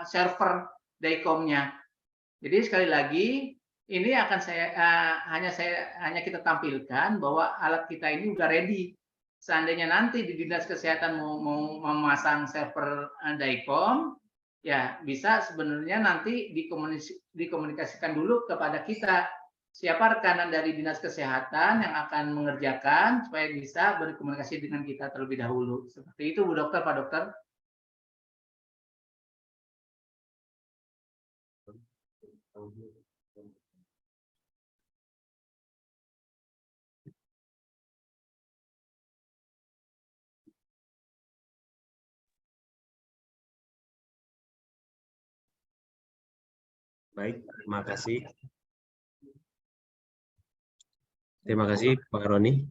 server DICOM-nya. Jadi sekali lagi ini akan hanya kita tampilkan bahwa alat kita ini udah ready. Seandainya nanti di Dinas Kesehatan mau memasang server DICOM, ya bisa sebenarnya nanti dikomunikasikan dulu kepada kita. Siapa rekanan dari Dinas Kesehatan yang akan mengerjakan supaya bisa berkomunikasi dengan kita terlebih dahulu. Seperti itu, Bu Dokter, Pak Dokter. Baik, terima kasih. Terima kasih, Pak Roni.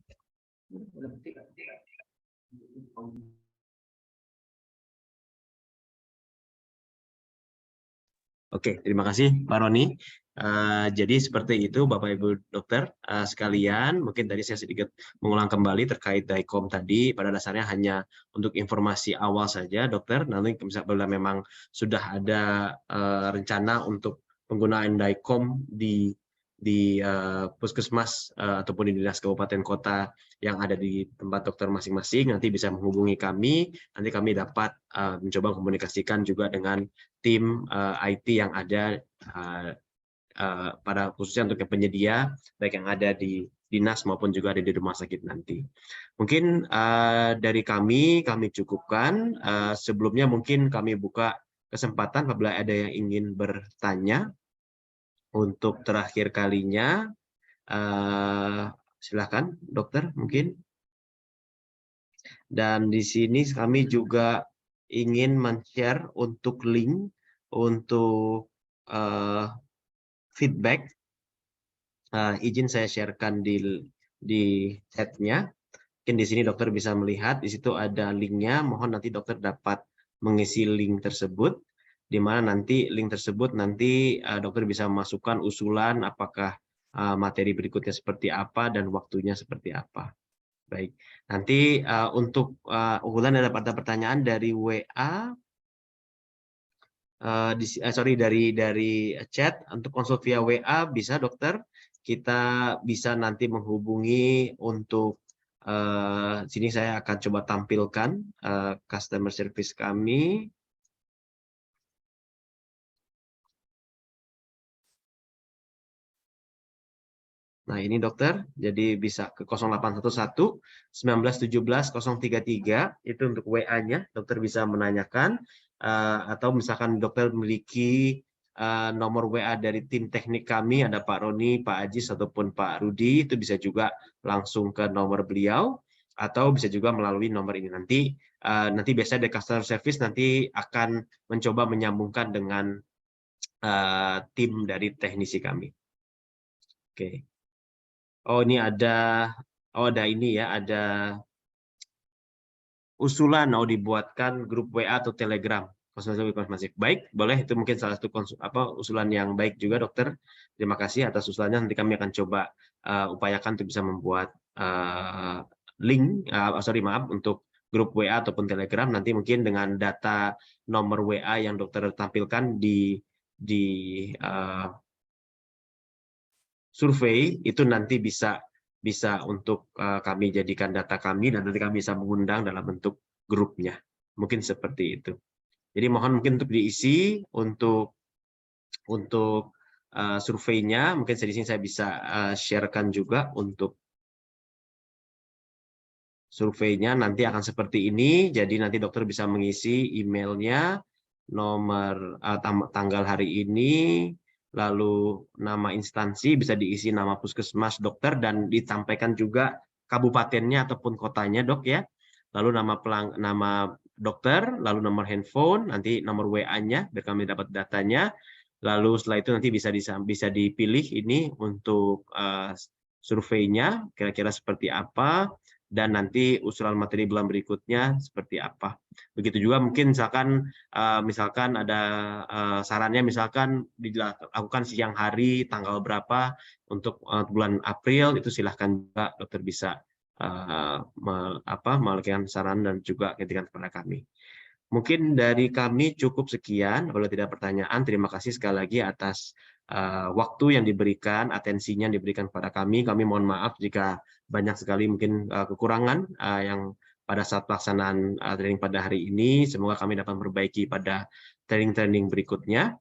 Oke, terima kasih Pak Roni. Jadi seperti itu Bapak Ibu Dokter sekalian, mungkin tadi saya sedikit mengulang kembali terkait DICOM tadi, pada dasarnya hanya untuk informasi awal saja Dokter, nanti bila memang sudah ada rencana untuk penggunaan DICOM di puskesmas ataupun di dinas kabupaten kota yang ada di tempat dokter masing-masing, nanti bisa menghubungi kami, nanti kami dapat mencoba komunikasikan juga dengan tim IT yang ada pada khususnya untuk penyedia, baik yang ada di dinas maupun juga ada di rumah sakit nanti. Mungkin dari kami cukupkan. Sebelumnya mungkin kami buka kesempatan apabila ada yang ingin bertanya. Untuk terakhir kalinya, silakan dokter mungkin. Dan di sini kami juga ingin men-share untuk link untuk feedback. Izin saya sharekan di chatnya. Mungkin di sini dokter bisa melihat, di situ ada linknya. Mohon nanti dokter dapat mengisi link tersebut, di mana nanti link tersebut nanti dokter bisa memasukkan usulan apakah materi berikutnya seperti apa dan waktunya seperti apa. Baik, nanti untuk usulan ada pertanyaan dari WA, dari chat. Untuk konsul via WA bisa dokter, kita bisa nanti menghubungi untuk sini saya akan coba tampilkan customer service kami. Nah, ini dokter, jadi bisa ke 0811 1917 033, itu untuk WA-nya, dokter bisa menanyakan, atau misalkan dokter memiliki nomor WA dari tim teknik kami, ada Pak Roni, Pak Ajis, ataupun Pak Rudi, itu bisa juga langsung ke nomor beliau, atau bisa juga melalui nomor ini. Nanti biasanya dari customer service nanti akan mencoba menyambungkan dengan tim dari teknisi kami. Oke. Oh, ini ada ini ya, ada usulan dibuatkan grup WA atau Telegram konsultasi masif. Baik, boleh, itu mungkin salah satu usulan yang baik juga dokter. Terima kasih atas usulannya. Nanti kami akan coba upayakan untuk bisa membuat link, untuk grup WA ataupun Telegram. Nanti mungkin dengan data nomor WA yang dokter tampilkan di survei itu nanti bisa untuk kami jadikan data kami, dan nanti kami bisa mengundang dalam bentuk grupnya. Mungkin seperti itu. Jadi mohon mungkin untuk diisi untuk surveinya. Mungkin di sini saya bisa sharekan juga untuk surveinya nanti akan seperti ini. Jadi nanti dokter bisa mengisi emailnya, nomor tanggal hari ini, lalu nama instansi bisa diisi nama puskesmas dokter dan ditampaikan juga kabupatennya ataupun kotanya dok ya. Lalu nama dokter, lalu nomor handphone, nanti nomor WA-nya biar kami dapat datanya. Lalu setelah itu nanti bisa dipilih ini untuk surveinya kira-kira seperti apa, dan nanti usulan materi bulan berikutnya seperti apa. Begitu juga mungkin misalkan ada sarannya misalkan dilakukan siang hari tanggal berapa untuk bulan April, itu silahkan juga dokter bisa memberikan saran dan juga kritikan kepada kami. Mungkin dari kami cukup sekian. Kalau tidak pertanyaan, terima kasih sekali lagi atas waktu yang diberikan, atensinya yang diberikan kepada kami. Kami mohon maaf jika banyak sekali mungkin kekurangan yang pada saat pelaksanaan training pada hari ini. Semoga kami dapat memperbaiki pada training-training berikutnya.